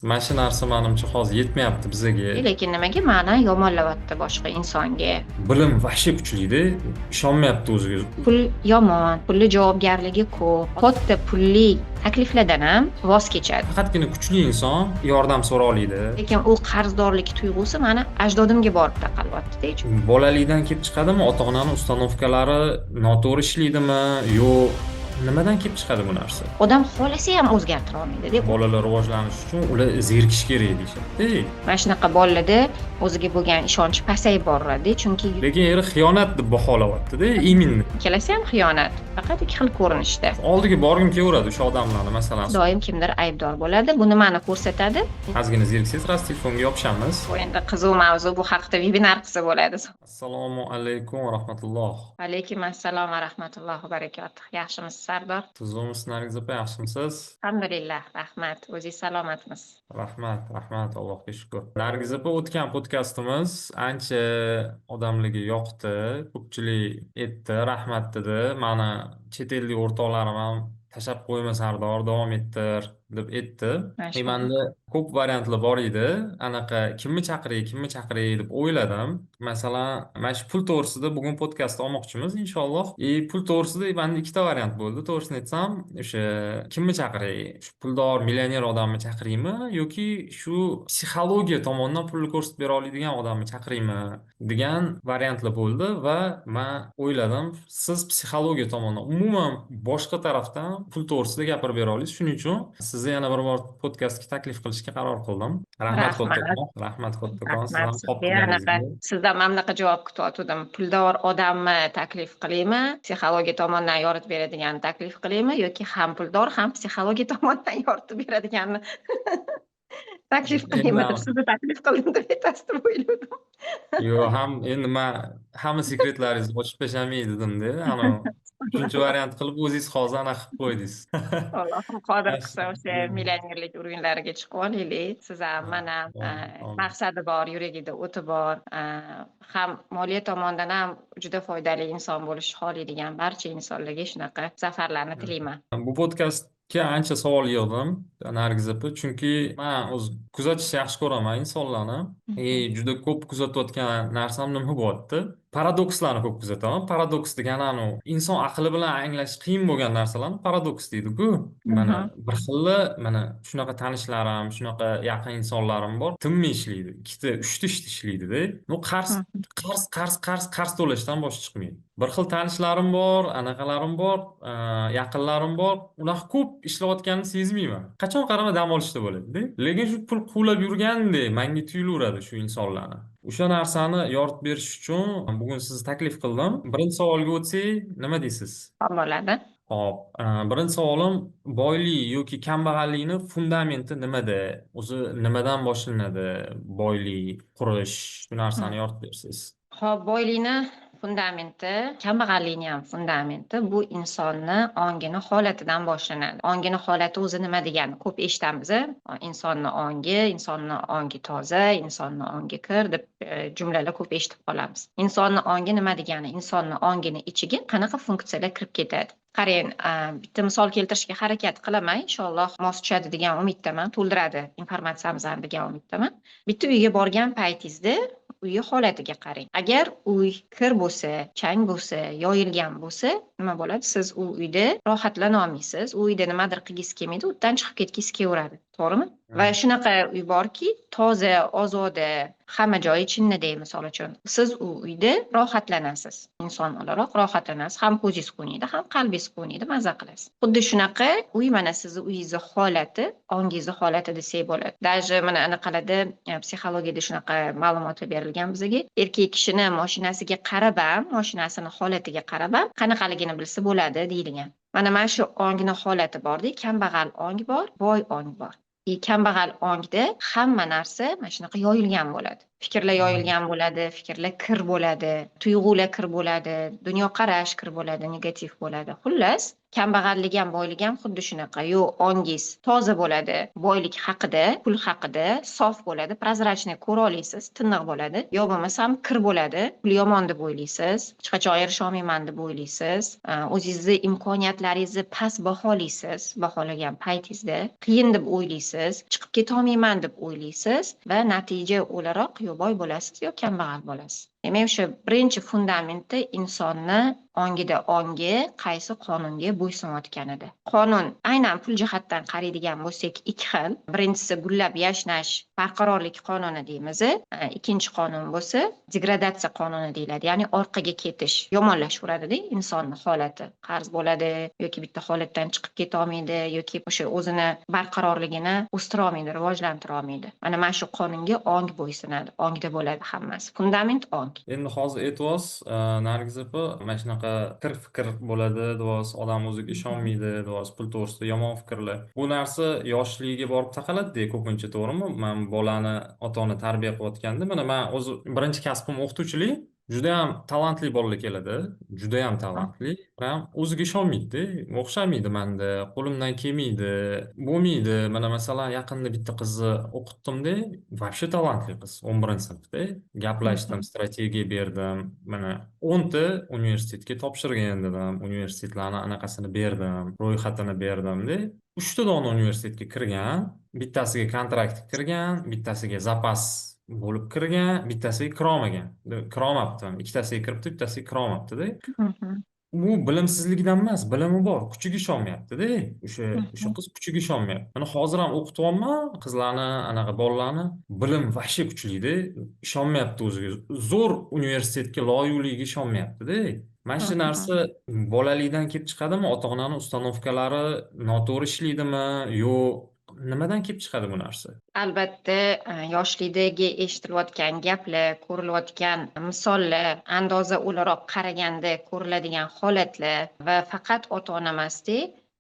Mana shu narsa menimcha hozir yetmayapti bizaga. Lekin nimaga ma'ni yomonlayapti boshqa insonga? Bilim vahshiy kuchli-da, ishonmayapti o'ziga. Pul yomon, pulli javobgarligi ko'p. Katta pulli takliflardan ham voz kechadi. Faqatgina kuchli inson yordam so'ra oladi. Lekin u qarzdorlik tuyg'usi mani ajdodimga borib taqalyapti-da. Bolalikdan kelib chiqadimi? Ota-onaning ustanovkalari noto'g'ri ishlaydimi? Yo'q, nimadan kelib chiqadi bu narsa? Odam xohlasa ham o'zgartira olmaydi deb. Bolalar rivojlanishi uchun ular zerikish kerak deyishadi. Mana shunaqa bolalarda o'ziga bo'lgan ishonchi pasayib boradi, chunki Lekin eri xiyonat deb baholayapti-da, iminni. ikkalasi ham xiyonat, faqat ikki xil ko'rinishda. Oldiga borgim kelaveradi o'sha odamlarni, masalan. Doim kimdir aybdor bo'ladi. Bu nimani ko'rsatadi? Ozgina zeriksangiz, rast telefonga yopishamiz. Bu endi qiziq mavzu, bu haqida vebinar qilsa bo'ladi. Assalomu alaykum va rahmatulloh. Alaykum assalom va rahmatullohi va barakatuh. Yaxshimisiz Sardor? Tuzumisiz Nargiz opa, yaxshimisiz? Alhamdulillah, rahmat. O'zingiz salomatmisiz? Rahmat, Allohga shukr. Nargiz opa, o'tgan podkastimiz ancha odamlarga yoqdi. Ko'pchilik aytdi, rahmat dedi. Mana chet ellik o'rtoqlarim ham tashlab qo'yma Sardor, davom ettir deb aytdi. Mashallah. Menda ko'p variantlar bor edi. Anaqa kimni chaqiray deb o'yladim. Masalan, mana shu pul to'g'risida bugun podkast olmoqchimiz inshaalloh. Pul to'g'risida menda ikkita variant bo'ldi. To'g'risini aytsam, o'sha kimni chaqiray? Shu puldor millioner odamni chaqiraymi yoki shu psixologiya tomonidan pulni ko'rsatib bera oladigan odamni chaqiraymi degan variantlar bo'ldi va men o'yladim, siz psixologiya tomonidan umuman boshqa tarafdan pul to'g'risida gapirib bera olasiz. Shuning uchun sizni yana bir bor podkastga taklif qilishga qaror qildim. Rahmat kattakon. Rahmat kattakon. Siz ham Anaqa sizdan mana bunaqa javob kutayotgandim. Puldor odamni taklif qilaymi, psixologiya tomonidan yoritib beradiganni taklif qilaymi yoki ham puldor, ham psixologiya tomonidan yoritib beradiganni taklif qilaymi deb sizni taklif qildim deb aytasiz deb o'yladim. Yo'q, endi men hamma sekretlaringizni ochib tashlamaydi dedimda. Uchinchi variant qilib o'zingiz hozir anaqa qilib qo'ydingiz. Allohim qodir qilsa o'sha millionerlik o'yinlariga chiqib olaylik. Siz ham mana maqsadi bor, yuragida o'ti bor, ham moliya tomonidan ham juda foydali inson bo'lishni xohlaydigan barcha insonlarga shunaqa zafarlarni tilayman. Bu podkastga ancha savol yig'dim, Nargiz opa, chunki men o'zi kuzatishni yaxshi ko'raman insonlarni. Juda ko'p kuzatayotgan narsam nima bo'lyapti? Paradokslarni ko'p kuzataman. Paradoks degani inson aqli bilan anglash qiyin bo'lgan narsalarni paradoks deydi-ku. Mana bir xilli mana shunaqa tanishlarim, shunaqa yaqin insonlarim bor. Tinmay ishlaydi. Ikkita, uchta ishlaydi-da. Qars to'lashdan bosh chiqmaydi. Bir xil tanishlarim bor, anaqalarim bor, yaqinlarim bor. Ular ko'p ishlayotganini sezmayman. Qachon qarama dam olishda bo'ladi-da. Lekin shu pul quvlab yurgandek menga tuyulaveradi shu insonlarni. O'sha narsani yoritib berish uchun bugun sizni taklif qildim. Birinchi savolga o'tsak, nima deysiz? Bo'ladi. Hop, birinchi savolim, boylik yoki kambag'allikni fundamenti nimada? O'zi nimadan boshlanadi? Boylik qurish, shu narsani yoritib bersangiz. Xo'p, boylikni fundamenti, kambag'allikni ham fundamenti bu insonni ongini holatidan boshlanadi. Ongini holati o'zi nima degani? Ko'p eshitamiz. Insonni ongi toza, insonni ongi kir deb jumlalar ko'p eshitib qolamiz. Insonni ongi nima degani? Insonni ongini ichiga qanaqa funksiyalar kirib ketadi? Qarang, bitta misol keltirishga harakat qilaman, inshaalloh mos tushadi degan umiddaman, to'ldiradi informatsiyamizni degan umiddaman. Bitta uyga borgan paytingizda uy holatiga qarang. Agar uy kir bo'lsa, chang bo'lsa, yoyilgan bo'lsa, nima bo'ladi? Siz u uyda rohatlana olmaysiz. U uyda nimadir qilgisi kelmaydi, u yerdan chiqib ketgisi kelaveradi. To'g'rimi? Va shunaqa uy borki, toza, ozoda, hamma joyi chinnidek, misol uchun. Siz u uyda rohatlanasiz. Inson o'laroq rohatlanasiz. Ham ko'zingiz quvnaydi, ham qalbingiz quvnaydi, maza qilasiz. Xuddi shunaqa uy mana sizni uyingizni holati, ongingizni holati desak bo'ladi. Даже mana anaqalarda psixologiyada shunaqa ma'lumotlar berilgan bizga. Erkak kishini mashinasiga qarab ham, mashinasini holatiga qarab ham qanaqaligini bilsa bo'ladi deyilgan. Mana shu ongni holati bor-da, kambag'al ong bor, boy ong bor. Kambag'al ongda hamma narsa mana shunaqa yoyilgan bo'ladi. Fikrlar yoyilgan bo'ladi, fikrlar kir bo'ladi, tuyg'ular kir bo'ladi, dunyoqarash kir bo'ladi, negativ bo'ladi. Xullas, kambag'allik ham boylik ham xuddi shunaqa. Yo ongiz toza bo'ladi, boylik haqida, pul haqida sof bo'ladi, prozrachniy ko'ra olasiz, tiniq bo'ladi. Yo bo'lmasam kir bo'ladi, pul yomon deb o'ylaysiz, hech qachon erisha olmayman deb o'ylaysiz, o'zingizni imkoniyatlaringizni past baholaysiz, baholagan paytingizda qiyin deb o'ylaysiz, chiqib keta olmayman deb o'ylaysiz va natija o'laroq yo boy bo'lasiz yo kambag'al bo'lasiz. Demak, o'sha birinchi fundamentda insonni ongida ongi qaysi qonunga bo'ysunayotganida. Qonun aynan pul jihatdan qaraydigan bo'lsak ikki xil. Birinchisi gullab yashnash, barqarorlik qonuni deymiz. Ikkinchi qonun bo'lsa degradatsiya qonuni deyiladi. Ya'ni orqaga ketish, yomonlashaveradi insonni holati. Qarz bo'ladi yoki bitta holatdan chiqib keta olmaydi yoki o'sha o'zini barqarorligini o'stira olmaydi, rivojlantira olmaydi. Mana shu qonunga ong bo'ysunadi. Ongda bo'ladi hammasi. Fundament ong. Endi hozir aytibsiz, Nargiz opa, mana shunaqa kir fikr bo'ladi, deyapsiz, odam o'ziga ishonmaydi, deyapsiz, pul to'g'risida yomon fikrlar. Bu narsa yoshligiga borib taqaladi, ko'pincha, to'g'rimi? Men bolani ota-ona tarbiya qilayotganda, mana men o'zi birinchi kasbim o'qituvchilik. Juda ham talantli bolalar keladi, juda ham talantli. Ham o'ziga ishonmaydi, o'xshamaydi menda, qo'limdan kelmaydi, bo'lmaydi. Mana masalan, yaqinda bitta qizni o'qitdim-da, вообще talantli qiz, 11-sinfda. Gaplashdim, strategiya berdim. Mana 10 ta universitetga topshirgan dedim, universitetlarni anaqasini berdim, ro'yxatini berdim-da. 3 ta dona universitetga kirgan, bittasiga kontrakt kirgan, bittasiga zapas bo'lib kirgan, bittasiga kirolmagan. Kirolmabdi. Ikkitasiga kiribdi, bittasiga kirolmabdi-da. Bu bilimsizlikdan emas, bilimi bor, kuchiga ishonmayapti-da. O'sha qiz kuchiga ishonmayapti. Mana hozir ham o'qityapman qizlarni, anaqa bolalarni. Bilim vashi kuchli-da, ishonmayapti o'ziga. Zo'r universitetga loyiqligiga ishonmayapti-da. Mana shu narsa bolalikdan kelib chiqadimi? Ota-onani ustanovkalari noto'g'ri ishlaydimi, yo nimadan kelib chiqadi bu narsa? Albatta, yoshlikdagi eshitilayotgan gaplar, ko'rilayotgan misollar, andoza o'laroq qaraganda ko'riladigan holatlar va faqat ota-ona emasda,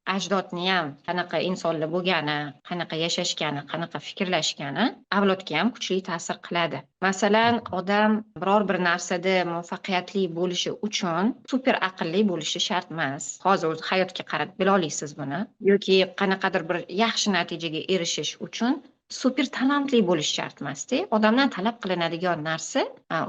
ajdodni ham qanaqa insonlar bo'lgani, qanaqa yashashgani, qanaqa fikrlashgani avlodga ham kuchli ta'sir qiladi. Masalan, odam biror bir narsada muvaffaqiyatli bo'lishi uchun super aqlli bo'lishi shart emas. Hozir o'zi hayotga qarab bila olasiz buni. Yoki qanaqadir bir yaxshi natijaga erishish uchun super talantli bo'lish shart emasda. Odamdan talab qilinadigan narsa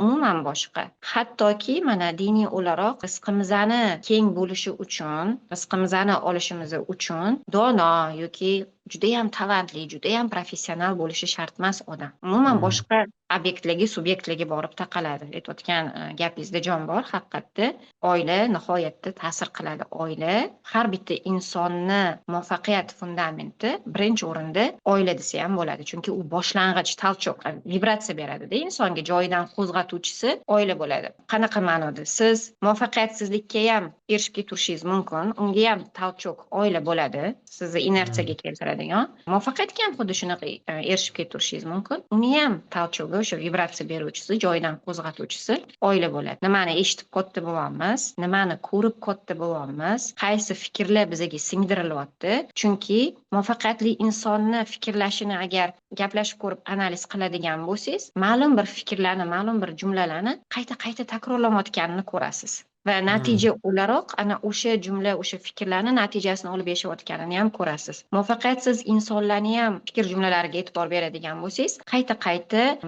umuman boshqa. Hattoki mana diniy o'laroq rizqimizni keng bo'lishi uchun, rizqimizni olishimiz uchun dono yoki juda ham talantli, juda ham professional bo'lishi shart emas odam. Umuman boshqa obyektlarga, subyektlarga borib taqaladi. Aytayotgan gapingizda jon bor, haqiqatda oila nihoyatda ta'sir qiladi. Oila har bitta insonni muvaffaqiyat fundamenti birinchi o'rinda oila desa ham bo'ladi. Chunki u boshlang'ich talchoq, vibratsiya beradi-da, insonga joyidan qo'zg'atuvchisi oila bo'ladi. Qanaqa ma'noda? Siz muvaffaqiyatsizlikka ham erishib ketishingiz mumkin, unga ham talchoq oila bo'ladi, sizni inersiyaga keltiradigan. Muvaffaqiyatga ham xuddi shunaqa erishib ketishingiz mumkin, uni ham talchog'i, o'sha vibratsiya beruvchisi, joyidan qo'zg'atuvchisi oila bo'ladi. Nimani eshitib katta bo'lyapmiz, nimani ko'rib katta bo'lyapmiz, qaysi fikrlar bizga singdirilyapti. Chunki muvaffaqiyatli insonni fikrlashini agar gaplashib ko'rib analiz qiladigan bo'lsangiz, ma'lum bir fikrlarni, ma'lum bir jumlalarni qayta takrorlamayotganini ko'rasiz. Va natija o'laroq ana o'sha jumla, o'sha fikrlarni natijasini olib yashayotganini ham ko'rasiz. Muvaffaqiyatsiz insonlarni ham fikr jumlalariga e'tibor beradigan bo'lsangiz, qayta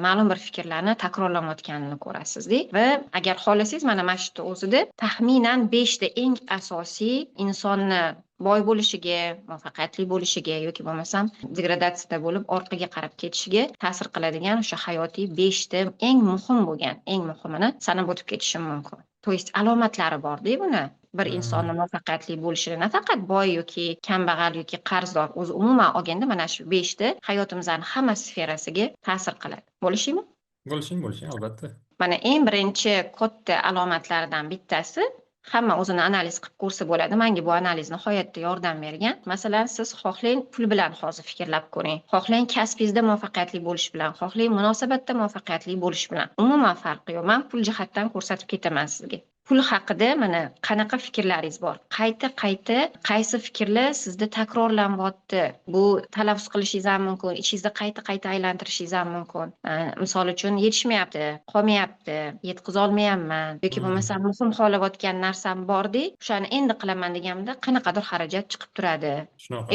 ma'lum bir fikrlarni takrorlamayotganini ko'rasiz-da. Va agar xohlasangiz, mana shu o'zida taxminan 5 ta eng asosiy insonni boy bo'lishiga, muvaffaqiyatli bo'lishiga yoki bo'lmasam degradatsiyada bo'lib orqaga qarab ketishiga ta'sir qiladigan o'sha hayotiy 5 ta eng muhim bo'lgan, eng muhimini sanab o'tib ketishim mumkin. To есть alomatlari bor-da buni. Bir insonni muvaffaqiyatli bo'lishini nafaqat boy yoki kambag'al yoki qarzdor, o'zi umuman olganda mana shu 5 ta hayotimizning hamma sferasiga ta'sir qiladi. Bo'lishimi? Bo'lishing, albatta. Mana eng birinchi katta alomatlaridan bittasi, hamma o'zini analiz qilib ko'rsa bo'ladi. Menga bu analiz nihoyatda yordam bergan. Masalan, siz xohlang pul bilan hozir fikrlab ko'ring. Xohlang kasbingizda muvaffaqiyatli bo'lish bilan, xohlang munosabatda muvaffaqiyatli bo'lish bilan. Umuman farqi yo'q. Men pul jihatdan ko'rsatib ketaman sizga. pul haqida mana qanaqa fikrlaringiz bor? Qayta qaysi fikrlar sizda takrorlanyapti? Bu talaffuz qilishingiz ham mumkin, ichingizda qayta aylantirishingiz ham mumkin. Misol uchun yetishmayapti, qolmayapti, yetkazolmayapman yoki bo'lmasa muhim xohlayotgan narsam bordi, o'shani endi qilaman deganimda qanaqadir xarajat chiqib turadi. Shunaqa.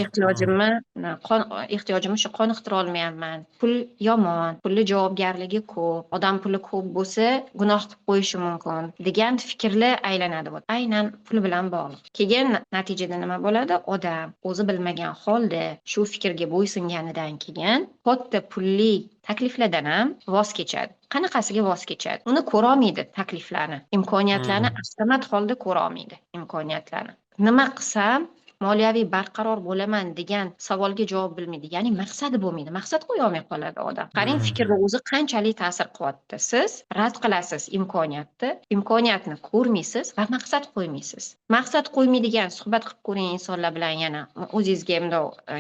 Ehtiyojimni shu qoniqtira olmayapman. Pul yomon, pulni javobgarligi ko'p. Odam puli ko'p bo'lsa, gunoh qilib qo'yishi mumkin degan fikrlar aylanadi. Aynan pul bilan bog'liq. Keyin natijada nima bo'ladi? Odam o'zi bilmagan holda shu fikrga bo'ysunganidan keyin katta pulli takliflardan ham voz kechadi. Qanaqasiga voz kechadi? Uni ko'ra olmaydi takliflarni, imkoniyatlarni avtomat holda ko'ra olmaydi imkoniyatlarni. Nima qilsam moliyaviy barqaror bo'laman degan savolga javob bilmaydi. Ya'ni maqsadi bo'lmaydi. Maqsad qo'ya olmay qoladi odam. Qarang, fikrni o'zi qanchalik ta'sir qilyapti. Siz rad qilasiz imkoniyatni ko'rmaysiz va maqsad qo'ymaysiz. Maqsad qo'ymaydigan suhbat qilib ko'ring insonlar bilan, yana o'zingizga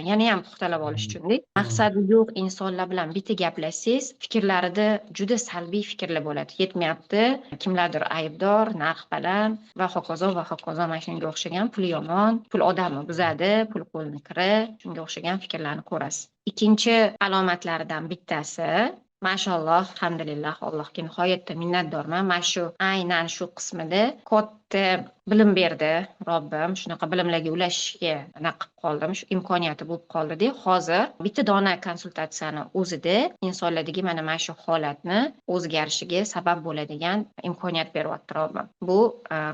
yana ham puxtalab olish uchun. Maqsadi yo'q insonlar bilan bitta gaplashsangiz, fikrlarida juda salbiy fikrlar bo'ladi. Yetmayapti, kimlardir aybdor, narx baland va hokazo mana shunga o'xshagan, pul yomon, pul odamni buzadi, pul qo'lni kiri, shunga o'xshagan fikrlarni ko'rasiz. Ikkinchi alomatlaridan bittasi, mashalloh, alhamdulillah, Allohga nihoyatda minnatdorman. Mana shu aynan shu qismida katta bilim berdi Robbim. Shunaqa bilimlarga ulashishga naqib qoldim. Shu imkoniyati bo'lib qoldi-da. Hozir bitta dona konsultatsiyani o'zida insonlardagi mana shu holatni o'zgarishiga sabab bo'ladigan imkoniyat beryapti Robbim. Bu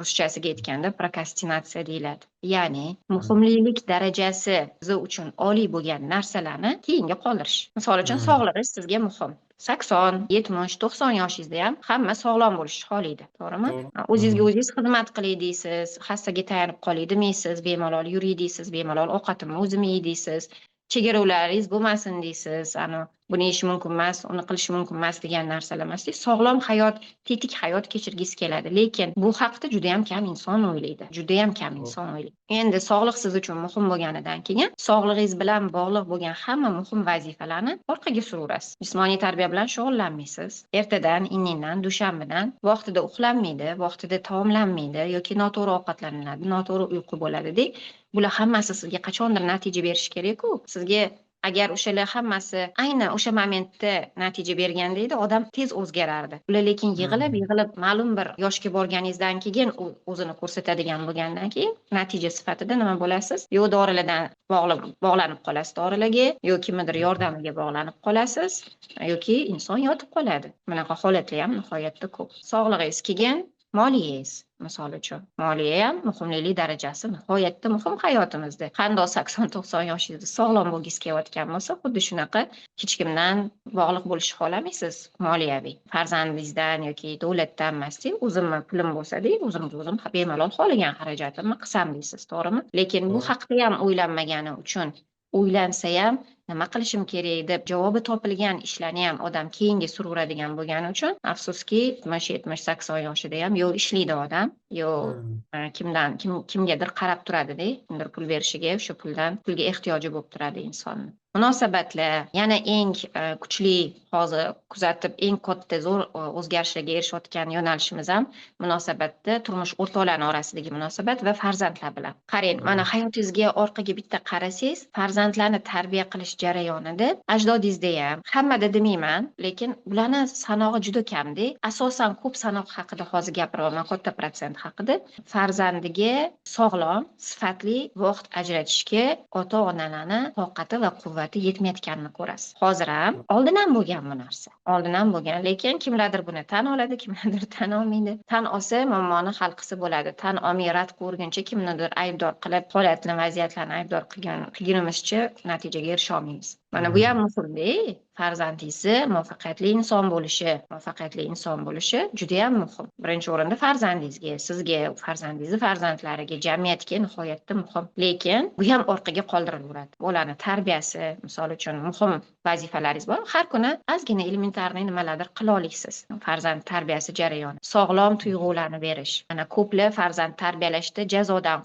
ruschasiga aytganda prokrastinatsiya deyiladi. Ya'ni muhimlilik darajasi siz uchun oliy bo'lgan narsalarni keyinga qoldirish. Misol uchun sog'lig'ingiz sizga muhim. 80, 70, 90 yoshingizda ham hamma sog'lom bo'lishni xohlaydi, to'g'rimi? O'zingizga o'zingiz xizmat qilay deysiz, xastaga tayanib qolay demeysiz, bemalol yuray deysiz, bemalol ovqatimni o'zim yey deysiz, chegaralaringiz bo'lmasin deysiz, buni yeyish mumkin emas, uni qilish mumkin emas degan narsalar emas. Sog'lom hayot, tetik hayot kechirgisi keladi, lekin bu haqda juda ham kam inson o'ylaydi. Endi sog'liq siz uchun muhim bo'lganidan keyin sog'lig'ingiz bilan bog'liq bo'lgan hamma muhim vazifalarni orqaga suraverasiz. Jismoniy tarbiya bilan shug'ullanmaysiz. Ertadan, indindan, dushanbadan vaqtida uxlanmaydi, vaqtida taomlanmaydi yoki noto'g'ri ovqatlanadi, noto'g'ri uyqu bo'ladi. Bular hammasi sizga qachondir natija berishi kerak-ku. Sizga agar o'shalar hammasi aynan o'sha momentda natija berganda edi, odam tez o'zgarardi. Ular lekin yig'ilib ma'lum bir yoshga borganingizdan keyin o'zini ko'rsatadigan bo'lgandan keyin natija sifatida nima bo'lasiz? Yo dorilardan bog'lanib qolasiz dorilarga, yo kimnidir yordamiga bog'lanib qolasiz, yoki inson yotib qoladi. Bunaqa holatlar ham nihoyatda ko'p. Sog'lig'ingiz keyin moliyangiz, misol uchun. Moliya ham muhimlik darajasi nihoyatda muhim hayotimizda. Qandoq 80-90 yoshingizda sog'lom bo'lgis kelayotgan bo'lsa, xuddi shunaqa hech kimdan bog'liq bo'lishni xohlamaysiz, moliyaviy. Farzandingizdan yoki davlatdan emas-da, o'zimni pulim bo'lsa-da, o'zim bemalol xohlagan xarajatimni qilsam deysiz, to'g'rimi? Lekin bu haqda ham o'ylanmagani uchun, o'ylansa ham nima qilishim kerak deb javobi topilgan ishlarni ham odam keyinga suraveradigan bo'lgani uchun, afsuski 70-80 yoshida ham yo ishlaydi odam, yo kimgadir qarab turadi-da, kimdir pul berishiga, o'sha pulga ehtiyoji bo'lib turadi insonni. Munosabatlar yana eng kuchli, hozir kuzatib eng katta zo'r o'zgarishlarga erishayotgan yo'nalishimiz ham munosabatda, turmush o'rtoqlari orasidagi munosabat va farzandlar bilan. Qarang, mana hayotingizga orqaga bitta qarasangiz, farzandlarni tarbiya qilish jarayonida ajdodingizda ham, hammada demayman, lekin bularni sanog'i juda kamda. Asosan ko'p sanoq haqida hozir gapiryapman, katta protsent haqida. Farzandiga sog'lom, sifatli vaqt ajratishga ota-onalarni toqati va quvvati yetmayotganini ko'rasiz. Hozir ham, oldin ham bo'lgan bu narsa. Oldin ham bo'lgan, lekin kimlardir buni tan oladi, kimlardir tan olmaydi. Tan olsa muammoni hal qilsa bo'ladi. Tan olmay rad ko'rguncha kimnidir aybdor qilib, holatni, vaziyatlarni aybdor qilgunimizcha natijaga erisha olmaymiz. Mana bu ham muhimda. Farzandingizni muvaffaqiyatli inson bo'lishi juda ham muhim. Birinchi o'rinda farzandingizga, sizga, farzandingizni farzandlariga, jamiyatga nihoyatda muhim. Lekin bu ham orqaga qoldirilaveradi. Bolaning tarbiyasi, misol uchun, muhim vazifalaringiz bor. Har kuni ozgina elementarniy nimalardir qila olasiz. Farzand tarbiyasi jarayoni, sog'lom tuyg'ularni berish. Mana ko'plar farzand tarbiyalashda jazodan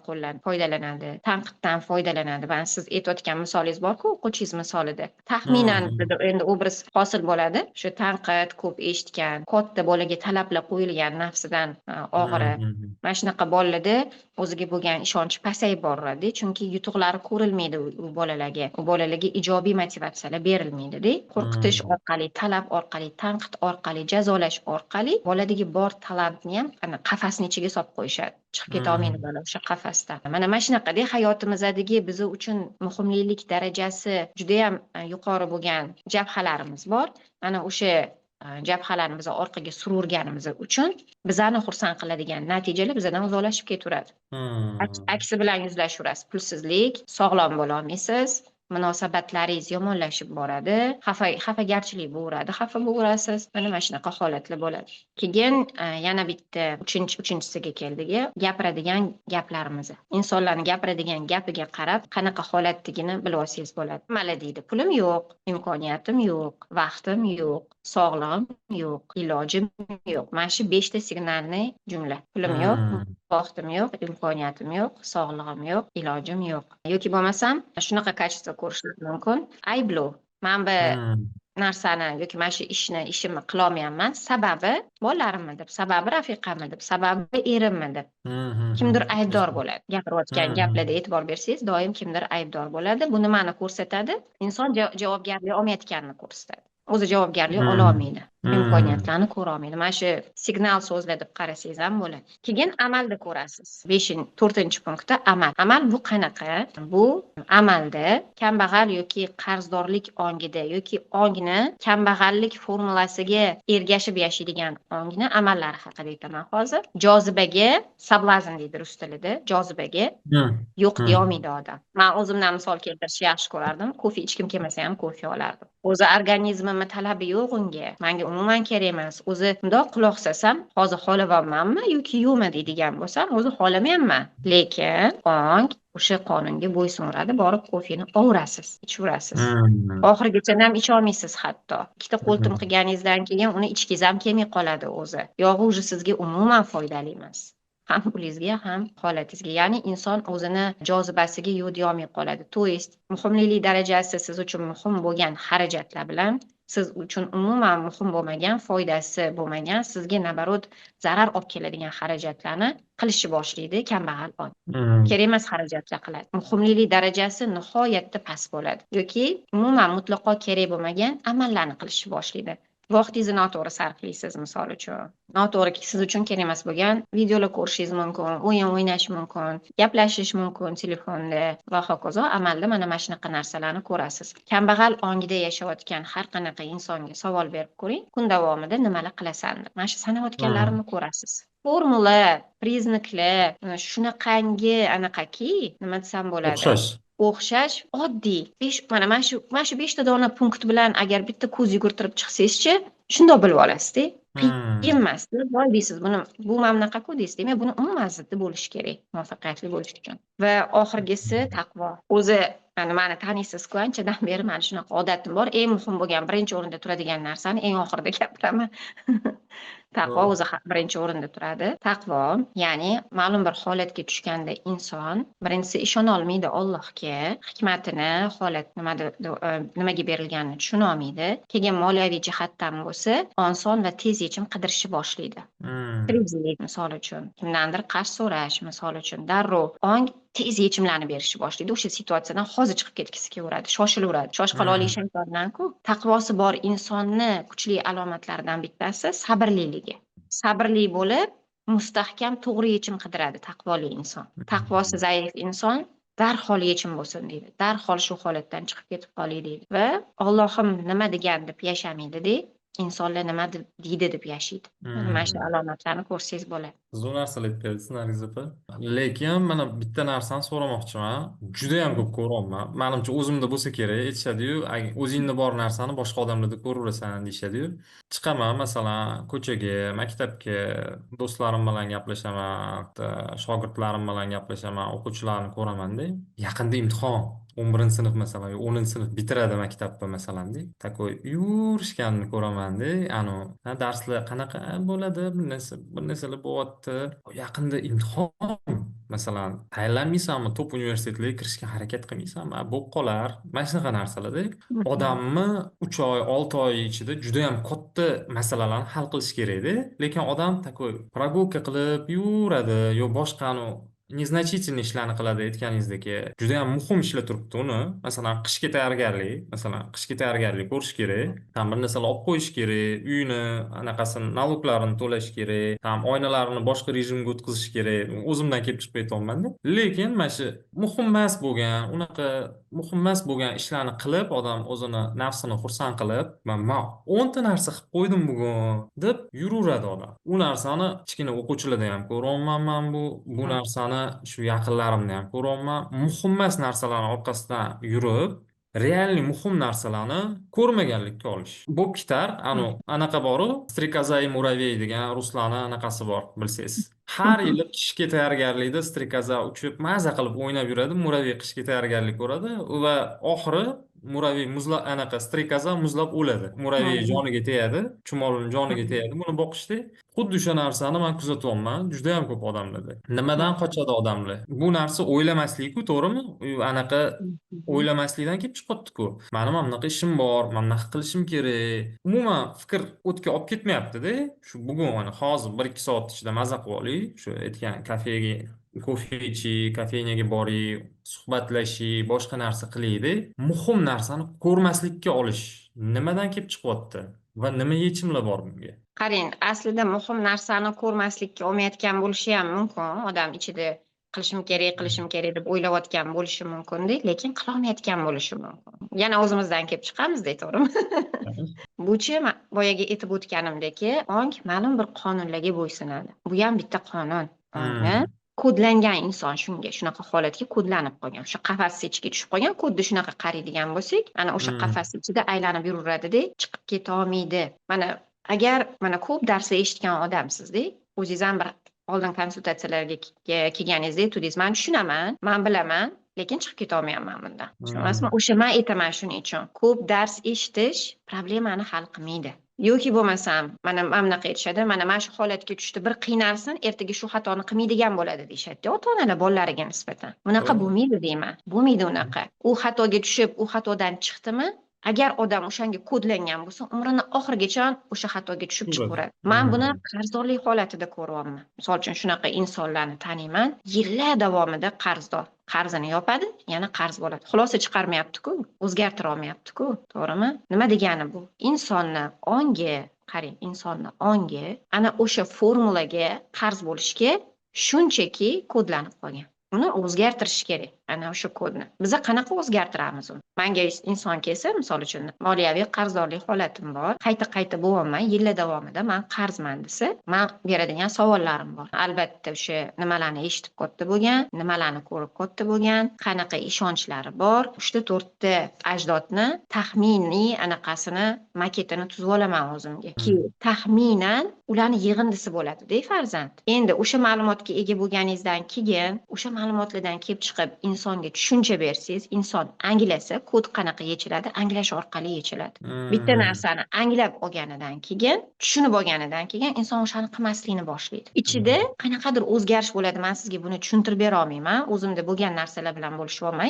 foydalanadi, tanqiddan foydalanadi. Va siz aytayotgan misolingiz bor-ku, o'quvchingiz misolida. Taxminan endi obraz hosil bo'ladi. Shu tanqid ko'p eshitgan, katta bolaga talablar qo'yilgan nafsidan og'iri. Mana shunaqa bolalarda o'ziga bo'lgan ishonchi pasayib boradi, chunki yutuqlari ko'rilmaydi u bolalarga. U bolalarga ijobiy motivatsiyalar berilmaydi-da. Qo'rqitish orqali, talab orqali, tanqid orqali, jazolash orqali boladagi bor talantni ham qafasning ichiga solib qo'yishadi. Chiqib keta olmaydi bola o'sha qafasdan. Mana shunaqada hayotimizdagi biz uchun muhimlik darajasi juda ham yuqori bo'lgan jabhalarimiz bor. Mana o'sha jabhalarni biz orqaga sururganimiz uchun bizani xursand qiladigan natijalar bizdan uzoqlashib ketaveradi. Aksi bilan yuzlashaverasiz. Pulsizlik, sog'lom bo'la olmaysiz, munosabatlaringiz yomonlashib boradi, xafagarchilik bo'laveradi, xafa bo'laverasiz. Mana shunaqa holatlar bo'ladi. Keyin yana bitta uchinchisiga keldik. Gapiradigan gaplarimiz. Insonlarning gapiradigan gapiga qarab, qanaqa holatligini bilib olsangiz bo'ladi. Mana deydi, pulim yo'q, imkoniyatim yo'q, vaqtim yo'q, sog'lom yo'q, ilojim yo'q. Mana shu 5 ta signalni jumla. Pulim yo'q, vaqtim yo'q, imkoniyatim yo'q, sog'lig'im yo'q, ilojim yo'q. Yoki bo'lmasam shunaqa kачество ko'rishingiz mumkin. Ayblov. Men bu narsani yoki mana shu ishimni qila olmayapman. Sababi bolalarimmi deb, sababi rafiqammi deb, sababi erimmi deb. Kimdir aybdor bo'ladi. Gapirayotgan gaplarga e'tibor bersangiz, doim kimdir aybdor bo'ladi. Bu nimani ko'rsatadi? Inson javobgarlik olmayotganini ko'rsatadi. O'zi javobgarlik ola olmaydi. Imkoniyatlarni ko'ra olmaydi. Mana shu signal so'zlar deb qarasangiz ham bo'ladi. Keyin amalda ko'rasiz. 4-punktda amal. Amal bu qanaqa? Bu amalda kambag'al yoki qarzdorlik ongida yoki ongni kambag'allik formulasiga ergashib yashaydigan ongni amallari haqida aytaman hozir. Jozibaga sablazn deydi rus tilida. Jozibaga yo'q deya olmaydi odam. Men o'zimdan misol keltirishni yaxshi ko'rardim. Kofe ichkim kelmasa ham kofe olardim. O'zi organizmimni talabi yo'q unga. Menga umuman kerak emas. O'zi bundoq quloq solsam, hozir xohlamayapmanmi yoki yo'qmi deydigan bo'lsam, o'zi xohlamayapman. Lekin ong o'sha qonunga bo'ysunadi, borib kofeni ovorasiz, ichaverasiz. Oxirigacha ham icha olmaysiz hatto. Ikkita qo'ltim qilganingizdan keyin uni ichgingiz ham kelmay qoladi o'zi. Yog'i уже sizga umuman foydali emas. Ham pulingizga ham holatingizga, ya'ni inson o'zini jozibasiga yo'l olmay qoladi. To есть muhimlik darajasi siz uchun muhim bo'lgan xarajatlar bilan siz uchun umuman muhim bo'lmagan, foydasi bo'lmagan, sizga nabarot zarar olib keladigan xarajatlarni qilishni boshlaydi kambag'al odam. Kerak emas xarajatlar qiladi. Muhimlik darajasi nihoyatda past bo'ladi yoki umuman mutlaqo kerak bo'lmagan amallarni qilishni boshlaydi. Vaqtingizni noto'g'ri sarflaysiz, misol uchun. Noto'g'ri siz uchun kerak emas bo'lgan videolar ko'rishingiz mumkin, o'yin o'ynash mumkin, gaplashish mumkin telefonda va hokazo. Amalda mana shunaqa narsalarni ko'rasiz. Kambag'al ongida yashayotgan har qanaqa insonga savol berib ko'ring, kun davomida nimalar qilasan deb. Mana shu sanayotganlarini ko'rasiz. Formula, priznaklar, shunaqangi anaqaki, nima desam bo'ladi? O'xshash, oddiy. Mana shu 5 ta dona punkt bilan agar bitta ko'z yugurtirib chiqsangiz-chi, shundoq bilib olasiz-da. Qiyin emas. Voy deysiz, bu mana bunaqa-ku deysiz. Demak, buni umuman ziddi bo'lishi kerak, muvaffaqiyatli bo'lish uchun. Va oxirgisi taqvo. O'zi mani taniysiz-ku, anchadan beri mana shunaqa odatim bor. Eng muhim bo'lgan, birinchi o'rinda turadigan narsani eng oxirida gapiraman. Taqvo o'zi birinchi o'rinda turadi. Taqvo, ya'ni ma'lum bir holatga tushganda inson birinchisi ishona olmaydi Allohga, hikmatini, holat nimaga berilganini tushuna olmaydi. Keyin moliyaviy jihatdan bo'lsa, oson va tez yechim qidirishni boshlaydi. Tirikchilik misol uchun, kimdandir qarz so'rash misol uchun, darrov ong tez yechimlarni berishni boshlaydi. O'sha situatsiyadan hozir chiqib ketgisi kelaveradi, shoshilaveradi. Shoshqaloqlik shaytondan-ku. Taqvosi bor insonni kuchli alomatlaridan bittasi sabrliligi. Sabrli bo'lib, mustahkam to'g'ri yechim qidiradi taqvoli inson. Taqvosi zaif inson darhol yechim bo'lsin deydi. Darhol shu holatdan chiqib ketib qolay deydi va Allohim nima degan deb yashamaydi-da. Insonlar nima deydi deb yashaydi. Mana shu alomatlarni ko'rsangiz bo'ladi. Zo'r narsalar aytib berdi Nargiz opa. Lekin mana bitta narsani so'ramoqchiman. Juda ham ko'p ko'ryapman. Menimcha o'zimda bo'lsa kerak, aytishadi-yu, o'zingda bor narsani boshqa odamlarda ko'raverasan deyishadi-yu. Chiqaman masalan ko'chaga, maktabga, do'stlarim bilan gaplashaman, shogirdlarim bilan gaplashaman, o'quvchilarni ko'raman-da. Yaqinda imtihon. 11 sinf masalan, 10 sinf bitiradi maktabda masalanda. Takoy yurishganini ko'raman-da. Darslar qanaqa bo'ladi, bir narsalar bo'lyapti. Yaqinda imtihon. Masalan, tayyorlanmaysanmi, top universitetlarga kirishga harakat qilmaysanmi? Bo'lib qolar. Mana shunaqa narsalarda Mhm. odamni 3 oy, 6 oy ichida juda ham katta masalalarni hal qilish kerak-da. Lekin odam takoy прогулка qilib yuradi, yo boshqani незначительный ishlarni qiladi aytganingizdek. Juda ham muhim ishlar turibdi uni. Masalan, qishga tayyorgarlik ko'rish kerak. Tam bir narsalar olib qo'yish kerak, uyini, anaqasini, naloklarini to'lash kerak, tam oynalarini boshqa rejimga o'tkazish kerak. O'zimdan kelib chiqib aytyapman-da. Lekin mana shu muhim emas bo'lgan, unaqa muhim emas bo'lgan ishlarni qilib, odam o'zini nafsini xursand qilib, man 10 ta narsa qilib qo'ydim bugun deb yuraveradi odam. U narsani kichkina o'quvchilarda ham ko'ryapman men bu narsani shu yaqinlarimda ham ko'ryapman. Muhim emas narsalarning orqasidan yurib, realniy muhim narsalarni ko'rmaganlikka olish. Bo'p ketar, anaqa boru, Strikoza и mуравей degan ruslarni anaqasi bor, bilsangiz. Har yili qishga tayyorgarlikda strikoza uchib maza qilib o'ynab yuradi, muraviy qishga tayyorgarlik ko'radi va oxiri muraviy muzlab anaqa strikoza muzlab o'ladi. Muraviy Mhm. joniga tegadi, chumolining joniga tegadi. Buni boqishda xuddi o'sha narsani men kuzatyapman juda ham ko'p odamlarda. Nimadan qochadi odamlar? Bu narsa o'ylamaslik-ku, to'g'rimi? Anaqa Mhm. o'ylamaslikdan kelib chiqyapti-ku. Mani mana bunaqa ishim bor, mana bunaqa qilishim kerak. Umuman fikr o'tga olib ketmayapti-da. Shu bugun mana hozir 1-2 soat ichida maza qilib oling. Shu aytgan kafega kofe ichi, kafenaga boring, suhbatlashing, boshqa narsa qilaydi. Muhim narsani ko'rmaslikka olish nimadan kelib chiqyapti va nima yechimlar bor bunga? Qarang, aslida muhim narsani ko'rmaslikka olmayotgan bo'lishi ham mumkin. Odam ichida qilishim kerak deb o'ylayotgan bo'lishi mumkin-da, lekin qilolmayotgan bo'lishi mumkin. Yana o'zimizdan kelib chiqamiz-da, to'g'rimi? Buchi boyagi aytib o'tganimdek, ong ma'lum bir qonunlarga bo'ysunadi. Bu ham bitta qonun. Ongni Hmm. kodlangan inson shunaqa holatga kodlanib qolgan. O'sha qafas ichiga tushib qolgan, xuddi shunaqa qaraydigan bo'lsak, ana o'sha Hmm. qafas ichida aylanib yuraveradi-da, chiqib keta olmaydi. Agar ko'p darslar eshitgan odamsizda, o'zingiz ham bir oldin konsultatsiyalarga kelganingizda aytdingiz, men tushunaman, men bilaman, lekin chiqib keta olmayapman bundan. Tushunasizmi? Hmm. O'sha men aytaman shuning uchun. Ko'p dars eshitish problemani hal qilmaydi. Yoki bo'lmasam, mana bunaqa aytishadi, mana shu holatga tushdi, bir qiynalsin, ertaga shu xatoni qilmaydigan bo'ladi deyishadi. Ota-onalar bolalariga nisbatan. Bunaqa To'g'ri. bo'lmaydi deyman. Bo'lmaydi unaqa. U xatoga tushib, u xatodan chiqdimi? Agar odam o'shanga kodlangan bo'lsa, umrini oxirigacha o'sha xatoga tushib chiqaveradi. Men buni Hmm. qarzdorlik holatida ko'ryapman. Misol uchun shunaqa insonlarni taniyman, yillar davomida qarzdor. Qarzini yopadi, yana qarz bo'ladi. Xulosa chiqarmayapti-ku, o'zgartira olmayapti-ku, to'g'rimi? Nima degani bu? Insonni ongi, qarang, insonni ongi ana o'sha formulaga qarz bo'lishga shunchaki kodlanib qolgan. Uni o'zgartirish kerak, ana o'sha kodni. Biz qanaqa o'zgartiramiz uni? Menga inson kelsa, misol uchun, moliyaviy qarzdorlik holatim bor, qayta bo'lyapman, yillar davomida men qarzman desa, men beradigan savollarim bor. Albatta, o'sha nimalarni eshitib katta bo'lgan, nimalarni ko'rib katta bo'lgan, qanaqa ishonchlari bor, 3-4 ta ajdodni taxminiy anaqasini maketini tuzib olaman o'zimga. Ki taxminan ularni yig'indisi bo'ladi-da farzand. Endi o'sha ma'lumotga ega bo'lganingizdan keyin, o'sha ma'lumotlardan kelib chiqib insonga tushuncha bersangiz, inson anglasa, kod qanaqa yechiladi, anglash orqali yechiladi. Bitta Hmm. narsani anglab olganidan keyin, tushunib olganidan keyin inson o'shani qilmaslikni boshlaydi. Ichida qanaqadir o'zgarish bo'ladi. Men sizga buni tushuntirib bera olmayman. O'zimda bo'lgan narsalar bilan bo'lishyapman.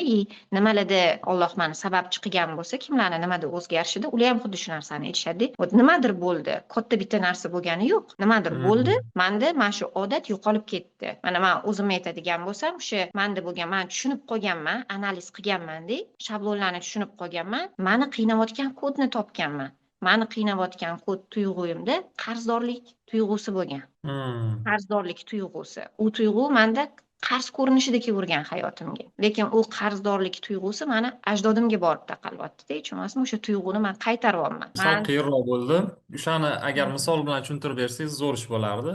Nimalarda Alloh meni sababchi qilgan bo'lsa, kimlarni nimada o'zgarishida, ular ham xuddi shu narsani aytishadi. Nimadir bo'ldi, katta bitta narsa bo'lgani yo'q. Nimadir bo'ldi, mana shu odat yo'qolib ketdi. Mana men o'zim aytadigan bo'lsam, o'sha menda bo'lgan, men tushunib qolganman, analiz qilganman-da, shablonlarni tushunib qolganman, meni qiynayotgan kodni topganman. Meni qiynayotgan kod tuyg'uyimda qarzdorlik tuyg'usi bo'lgan. Hmm. Qarzdorlik tuyg'usi. U tuyg'u menda qarz ko'rinishida kelavergan hayotimga. Lekin u qarzdorlik tuyg'usi mani ajdodimga borib taqalyapti-da, tushunasizmi? O'sha tuyg'uni man qaytaryapman. Sal Man qiyinroq bo'ldi. O'shani agar misol bilan tushuntirib bersangiz zo'r ish bo'lardi.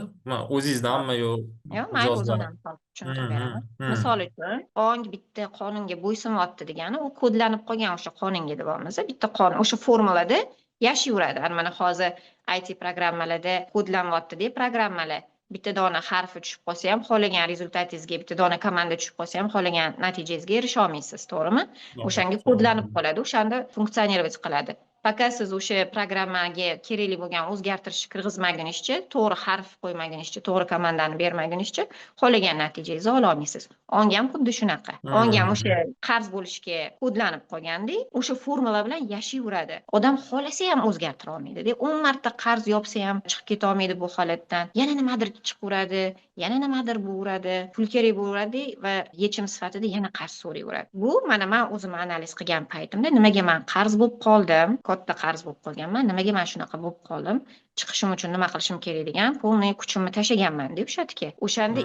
O'zingizdanmi yo yo'q, mayli, mijozdan? o'zimdan tushuntirib Hmm, beraman. hmm, Misol uchun, ong bitta qonunga bo'ysunyapti degani, u kodlanib qolgan o'sha qonunga deyapmiz. Bitta qonun, o'sha formulada yashayveradi. Mana hozir IT programmalarda kodlanyapti deb programmalar. Bitta dona harfi tushib qolsa ham, xohlagan rezultatingizga, bitta dona komanda tushib qolsa ham, xohlagan natijangizga erisha olmaysiz, to'g'rimi? O'shanga kodlanib hmm. qoladi, o'shanda funksiyonировать qiladi. Faqat siz o'sha programmaga kerakli bo'lgan o'zgartirishni kirgizmagunizcha, to'g'ri harf qo'ymagunizcha, to'g'ri komandani bermagunizcha, xohlagan natijangizni ola olmaysiz. Onga ham xuddi shunaqa. Onga ham o'sha qarz bo'lishiga kodlanib qolgandek, o'sha formula bilan yashayveradi. Odam xohlasa ham o'zgartira olmaydi. 10 marta qarz yopsa ham chiqib keta olmaydi bu holatdan. Yana nimadir chiqaveradi, yana nimadir bo'laveradi, pul kerak bo'laveradi va yechim sifatida yana qarz so'rayveradi. Bu mana men o'zim analiz qilgan paytimda nimaga men qarz bo'lib qoldim, katta qarz bo'lib qolganman, nimaga men shunaqa bo'lib qoldim, chiqishim uchun nima qilishim kerak degan polniy kuchimni tashlaganman-da o'sha yerga. O'shanda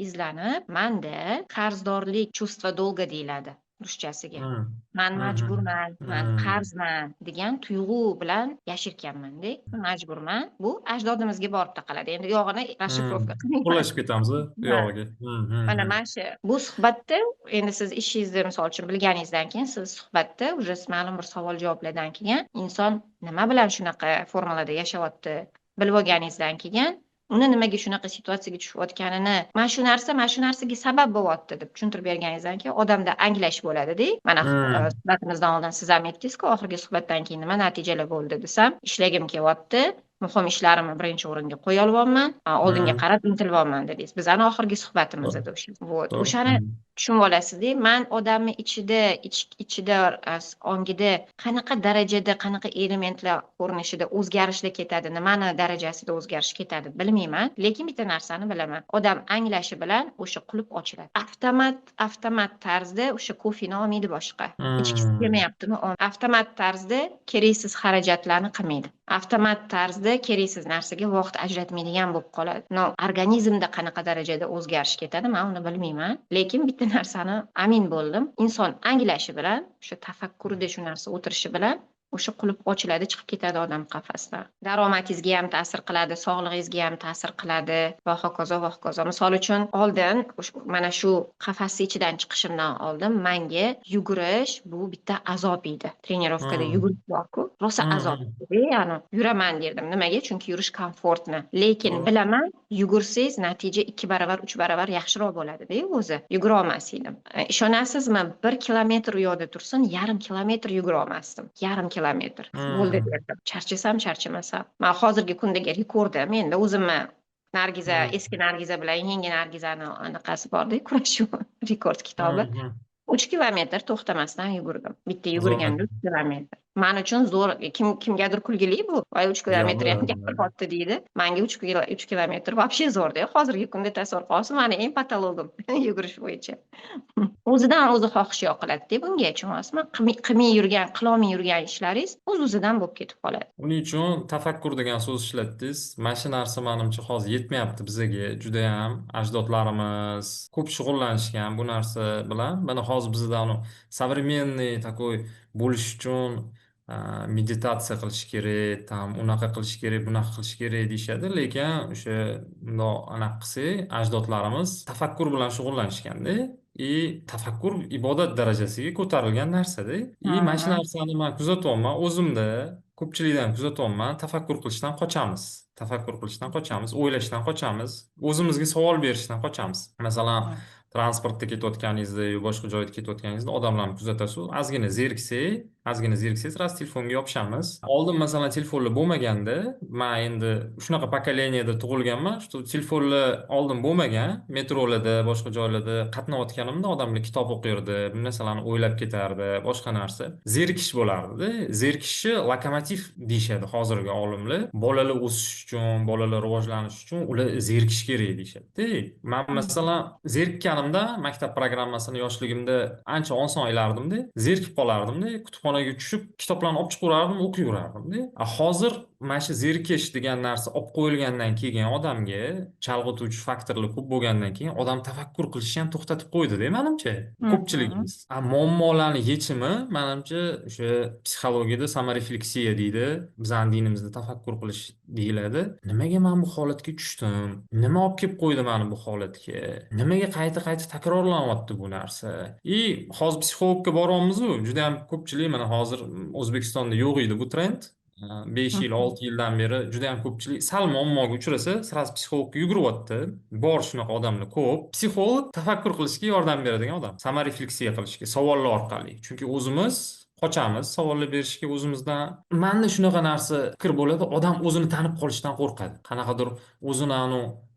izlanib manda qarzdorlik чувство долга deyiladi ruschasiga. Man majburman, man qarzman degan tuyg'u bilan yashirkanman-da. Majburman. Bu ajdodimizga borib taqaladi. Endi yog'ini расшифровка qilmayman. Qo'llashib ketamiz u yog'iga. Mana mana shu bu suhbatda endi siz ishingizni misol uchun bilganingizdan keyin siz suhbatda уже ma'lum bir savol javoblardan keyin inson nima bilan shunaqa formulada yashayapti bilib olganingizdan keyin uni nimaga shunaqa situatsiyaga tushayotganini mana shu narsaga sabab bo'lyapti deb tushuntirib berganingizdan keyin odamda anglash bo'ladida. Mana suhbatimizdan oldin siz ham aytdingiz-ku, oxirgi suhbatdan keyin nima natijalar bo'ldi desam, ishlagim kelyapti, muhim ishlarimni birinchi o'ringa qo'ya olyapman, oldinga qarab intilyapman dedingiz. Bizani oxirgi suhbatimiz edi o'sha. O'shani tushunib olasizda, men odamni ichida ongida qanaqa darajada, qanaqa elementlar ko'rinishida o'zgarishlar ketadi, nimani darajasida o'zgarish ketadi bilmayman, lekin bitta narsani bilaman. Odam anglashi bilan o'sha qulf ochiladi. Avtomat tarzda o'sha kofeni olmaydi boshqa. Ichkisi kelmayaptimi? Avtomat tarzda keraksiz xarajatlarni qilmaydi. Avtomat tarzda keraksiz narsaga vaqt ajratmaydigan bo'lib qoladi. Organizmda qanaqa darajada o'zgarish ketadi, men uni bilmayman, lekin bitta narsani amin bo'ldim. Inson anglashi bilan, o'sha tafakkurida shu narsa o'tirishi bilan o'sha qulf ochiladi, chiqib ketadi odam qafasdan. Daromadingizga ham ta'sir qiladi, sog'lig'ingizga ham ta'sir qiladi va hokazo va hokazo. Misol uchun, oldin mana shu qafas ichidan chiqishimdan oldin menga yugurish bu bitta azob edi. Trenirovkada yugurish bor-ku, rosa azob edi. Ya'ni yuraman derdim. Nimaga? Chunki yurish komfortni. Lekin bilaman, yugursangiz natija 2 barobar, 3 barobar yaxshiroq bo'ladi-da o'zi. Yugura olmas edim. Ishonasizmi? 1 kilometr u yoqda tursin, yarim kilometr yugura olmasdim. Yarim kilometr bo'ldi derdim. Charchasam, charchamasam. Men hozirgi kundagi rekordim. Menda o'zimni eski Nargiza bilan yangi Nargizani anaqasi bor-da, kurashuv rekord kitobi. 3 kilometr to'xtamasdan yugurdim. Bitta yugurganda 3 kilometr. Men uchun zo'r, kimgadir kulgili bu. Voy 3 kilometr ham gapiryapti deydi. Menga 3 kilometr вообще zo'rda. Hozirgi kunda tasavvur qilasiz, meni eng patologim yugurish bo'yicha. O'zidan o'zi xohish yoqiladi-da bunga, tushunasizmi? Qilmay yurgan, qilolmay yurgan ishlaringiz o'z-o'zidan bo'lib ketib qoladi. Uning uchun tafakkur degan so'z ishlatdingiz. Mana shu narsa menimcha hozir yetmayapti bizga. Juda ham ajdodlarimiz ko'p shug'ullanishgan bu narsa bilan. Mana hozir bizda современный такой bo'lish uchun meditatsiya qilish kerak, tam unaqa qilish kerak, bunaqa qilish kerak deyishadi, lekin o'sha bundoq anaqa qilsak, ajdodlarimiz tafakkur bilan shug'ullanishganda, tafakkur ibodat darajasiga ko'tarilgan narsada. Mana shu narsani men kuzatyapman, o'zimda ko'pchilikdan kuzatyapman, tafakkur qilishdan qochamiz. Tafakkur qilishdan qochamiz, o'ylashdan qochamiz, o'zimizga savol berishdan qochamiz. Masalan, transportda ketayotganingizda yoki boshqa joyda ketayotganingizda odamlarni kuzatasiz, ozgina zeriksangiz rast telefonga yopishamiz. Oldin masalan telefonlar bo'lmaganda, men endi shunaqa pokoleniyada tug'ilganman, shu telefonlar oldin bo'lmagan, metrolarda, boshqa joylarda qatnayotganimda odamlar kitob o'qirdi, bu narsalarni o'ylab ketardi, boshqa narsa. Zerikish bo'lardi. Zerikishni lokomotiv deyshadi hozirgi olimlar. Bolalar o'sish uchun, bolalar rivojlanish uchun ular zerikish kerak deyshadi. Men masalan zerikkanimda maktab programmasini yoshligimda ancha oson ilardimda, zerikib qolardimda, kutubxona kutubxonaga tushib kitoblarni olib chiqaverardim, o'qiyverardimda. Hozir mana shu zerikish degan narsa olib qo'yilgandan keyin odamga chalg'ituvchi faktorlar ko'p bo'lgandan keyin odam tafakkur qilishni ham to'xtatib qo'ydida, menimcha Mhm. ko'pchiligimiz. Muammolarni yechimi menimcha o'sha psixologiyada samarefleksiya deydi, bizning dinimizda tafakkur qilish deyiladi. Nimaga men bu holatga tushdim? Nima olib kelib qo'ydi meni bu holatga? Nimaga qayta-qayta takrorlanyapti bu narsa? Hozir psixologga boryapmiz-ku, juda ham ko'pchilik mana hozir O'zbekistonda yo'q edi bu trend. 5 yil, Mhm. 6 yildan beri juda ham ko'pchilik sal muammoga uchrasa, sразу psixologga yuguryapti. Bor shunaqa odamlar ko'p. Psixolog tafakkur qilishga yordam beradigan odam, samarefleksiya qilishga, savollar orqali. Chunki o'zimiz qochamiz savollar berishga o'zimizdan. Manda shunaqa narsa fikr bo'ladi, odam o'zini tanib qolishdan qo'rqadi. Qanaqadir o'zini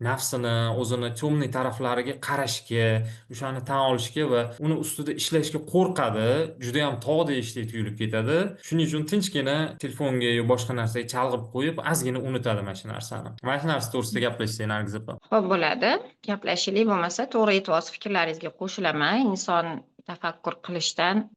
nafsini, o'zini temniy taraflariga qarashga, o'shani tan olishga va uni ustida ishlashga qo'rqadi. Juda ham tog' deyishdek tuyulib ketadi. Shuning uchun tinchgina telefonga yo boshqa narsaga chalg'ib qo'yib, ozgina unutadi mana shu narsani. Mana shu narsa to'g'risida gaplashsak, Nargiz opa. Xo'p bo'ladi. Gaplashaylik, bo'lmasa to'g'ri aytyapsiz, fikrlaringizga qo'shilaman. Inson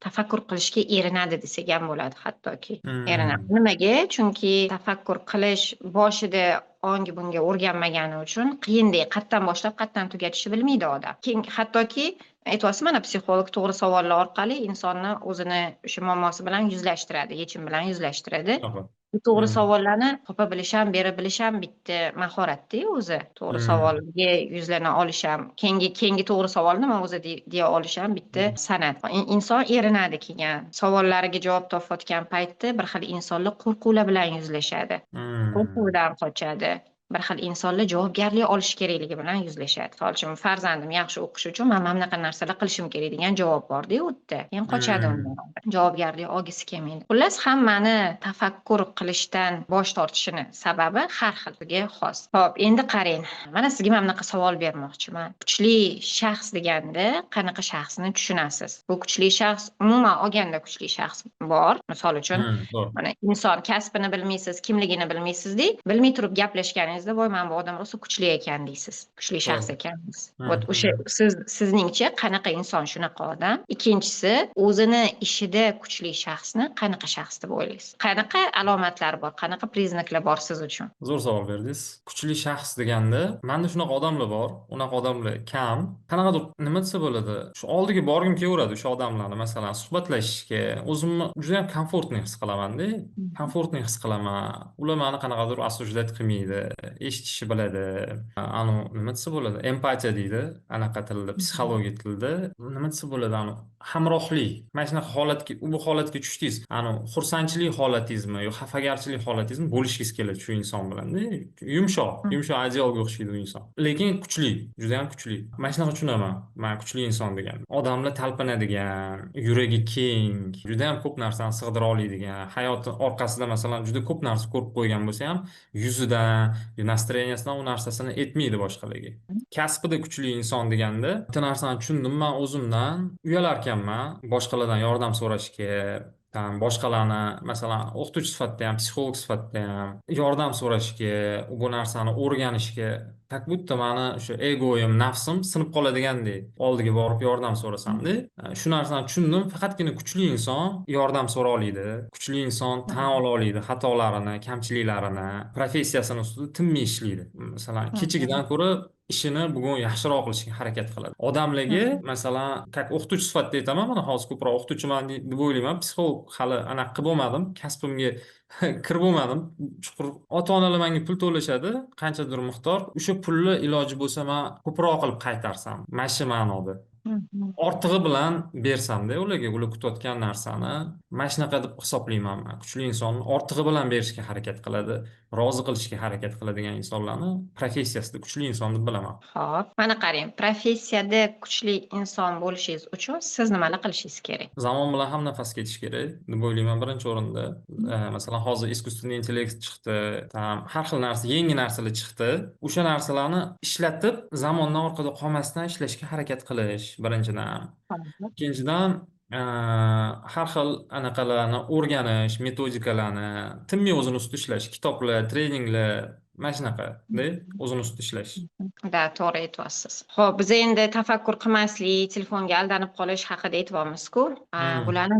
tafakkur qilishga erinadi desak ham bo'ladi, hattoki. Erinadi. Hmm. Nimaga? Chunki tafakkur qilish boshida ongi bunga o'rganmagani uchun qiyindek, qayerdan boshlab qayerdan tugatishni bilmaydi odam. Keyin hattoki aytyapsiz, mana psixolog to'g'ri savollar orqali insonni o'zini o'sha muammosi bilan yuzlashtiradi, yechim bilan yuzlashtiradi. To'g'ri. Bu to'g'ri Hmm. savollarni topa bilish ham, bera bilish ham bitta mahoratda o'zi. To'g'ri Hmm. savolga yuzlana olish ham, keyingi to'g'ri savol nima o'zi deya olish ham bitta Hmm. san'at. Inson erinadi keyin. Savollariga javob topayotgan paytda bir xil insonlar qo'rquvlar bilan yuzlashadi. Hmm. Qo'rquvdan qochadi. Bir xil insonlar javobgarlik olish kerakligi bilan yuzlashadi. Misol uchun farzandim yaxshi o'qishi uchun men mana bunaqa narsalar qilishim kerak degan javob borda u yerda. Keyin qochadi Hmm. undan. Javobgarlik olgisi kelmaydi. Xullas, hammani tafakkur qilishdan bosh tortishini sababi har xilga xos. Xo'p, endi qarang. Mana sizga mana bunaqa savol bermoqchiman. Kuchli shaxs deganda qanaqa shaxsni tushunasiz? Bu kuchli shaxs, umuman olganda kuchli shaxs bor. Misol uchun, Hmm. To'g'ri. mana inson kasbini bilmaysiz, kimligini bilmaysizda, bilmay turib gaplashganingizda, voy, mana bu odam rosa kuchli ekan deysiz. Kuchli shaxs To'g'ri. ekan deysiz. Hmm. O'sha Hmm. sizningcha qanaqa inson shunaqa odam? Ikkinchisi, o'zini ishida kuchli shaxsni qanaqa shaxs deb o'ylaysiz? Qanaqa alomatlari bor, qanaqa priznaklar bor siz uchun? Zo'r savol berdingiz. Kuchli shaxs deganda, menda shunaqa odamlar bor, unaqa odamlar kam. Qanaqadir nima desa bo'ladi? Shu oldiga borgim kelaveradi o'sha odamlarni, masalan, suhbatlashishga. O'zimni juda ham komfortni his qilaman-da. Komfortni his qilaman. Ular meni qanaqadir осуждать qilmaydi, eshitishni biladi. Nima desa bo'ladi? Empatiya deydi, anaqa tilda, psixologiya tilda. Nima desa bo'ladi? Hamrohlik. Mana shunaqa holatga, bu holatga tushdingiz. Xursandchilik holatingizmi yo xafagarchilik holatingizmi bo'lishingiz keladi shu inson bilan-da. Yumshoq adyolga o'xshaydi u inson. Lekin kuchli, juda ham kuchli. Mana shunaqa tushunaman. Men kuchli inson degan. Odamlar talpinadigan, yuragi keng, juda ham ko'p narsani sig'dira oladigan, hayoti orqasida masalan juda ko'p narsa ko'rib qo'ygan bo'lsa ham, yuzidan, настроениясidan u narsasini aytmaydi boshqalarga. Kasbida kuchli inson deganda, bitta narsani tushundim, men o'zimdan uyalarkanman boshqalardan yordam so'rashga, boshqalarni masalan o'qituvchi sifatida ham, psixolog sifatida ham yordam so'rashga, bu narsani o'rganishga, как будто mani o'sha egoyim, nafsim sinib qoladigandek oldiga borib yordam so'rasamda, shu narsani tushundim. Faqatgina kuchli inson yordam so'ra oladi, kuchli inson tan ola oladi xatolarini, kamchiliklarini, professiyasini ustida tinmay ishlaydi. Masalan, kechagidan ko'ra ishini bugun yaxshiroq qilishga harakat qiladi. Odamlarga masalan, как o'qituvchi sifatida aytaman, mana hozir ko'proq o'qituvchiman deb o'ylayman, psixolog hali anaqa qilib bo'lmadim, kasbimga kirib bo'lmadim. Chuqur ota-onalar menga pul to'lashadi, qanchadir miqdor. O'sha pulni iloji bo'lsa men ko'proq qilib qaytarsam, mana shu ma'noda. Ortig'i bilan bersamda ularga, ular kutayotgan narsani mana shunaqa deb hisoblayman men. Kuchli inson ortig'i bilan berishga harakat qiladi, rozi qilishga harakat qiladigan insonlarni professiyasida kuchli inson deb bilaman. Xo'p, mana qarang, professiyada kuchli inson bo'lishingiz uchun siz nimalar qilishingiz kerak? Zamon bilan ham nafas ketish kerak deb o'ylayman birinchi o'rinda. Masalan, hozir искусственный intellekt chiqdi, har xil narsa, yangi narsalar chiqdi. O'sha narsalarni ishlatib, zamondan orqada qolmasdan ishlashga harakat qilish birinchidan. Ikkinchidan, har xil anaqalarni o'rganish, metodikalarni tinmay o'zini ustida ishlash, kitoblar, treninglar, mana shunaqada o'zini ustida ishlash. Da, to'g'ri aytyapsiz. Xo'p, biz endi tafakkur qilmaslik, telefonga aldanib qolish haqida aytyapmiz-ku. Hmm, Bularni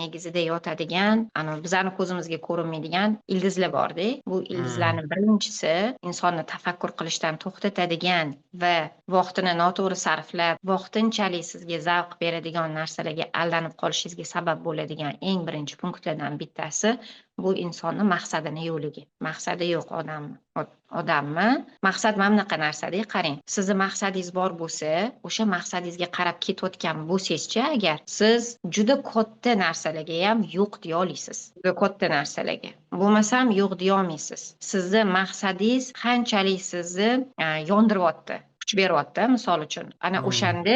negizida yotadigan, bizani ko'zimizga ko'rinmaydigan ildizlar bor-da. Bu hmm, ildizlarning birinchisi insonni tafakkur qilishdan to'xtatadigan va vaqtini noto'g'ri sarflab, vaqtinchalik sizga zavq beradigan narsalarga aldanib qolishingizga sabab bo'ladigan eng birinchi punktlardan bittasi bu insonni maqsadini yo'ligi. Maqsadi yo'q odammi? Maqsad mana bunaqa narsada, qarang. Sizni maqsadingiz bor bo'lsa, o'sha maqsadingizga qarab ketayotgan bo'lsangiz-chi, agar siz juda katta narsalarga ham yo'q deya olasiz. Juda katta narsalarga. Bo'lmasam yo'q deya olmaysiz. Sizni maqsadingiz qanchalik sizni yondiryapti, kuch beryapti, misol uchun. Ana hmm, o'shanda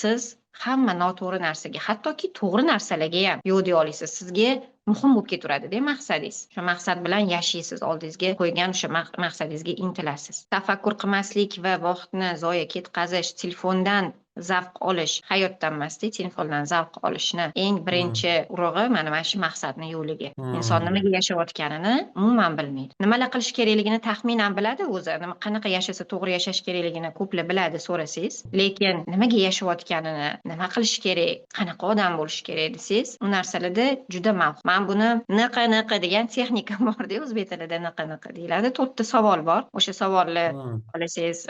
siz hamma noto'g'ri narsaga, hattoki to'g'ri narsalarga ham yo'q deya olasiz. Sizga muhim bo'lib ketaveradi-da maqsadingiz. O'sha maqsad bilan yashaysiz, oldingizga qo'ygan o'sha maqsadingizga intilasiz. Tafakkur qilmaslik va vaqtni zoya ketkazish, telefondan zavq olish hayotdan emasda, telefondan zavq olishni eng hmm, birinchi urug'i mana shu maqsadni yo'ligi. Inson hmm, nimaga yashayotganini umuman bilmaydi. Nimalar qilish kerakligini taxminan biladi o'zi. Qanaqa yashasa to'g'ri yashash kerakligini ko'plar biladi so'rasangiz, lekin nimaga yashayotganini, nima qilish kerak, qanaqa odam bo'lish kerak desangiz, u narsalarda juda mavhum. Men buni niqa degan texnika bor-da, o'zbek tilida niqa deyiladi. 4 ta savol bor. O'sha savolni hmm, xohlasangiz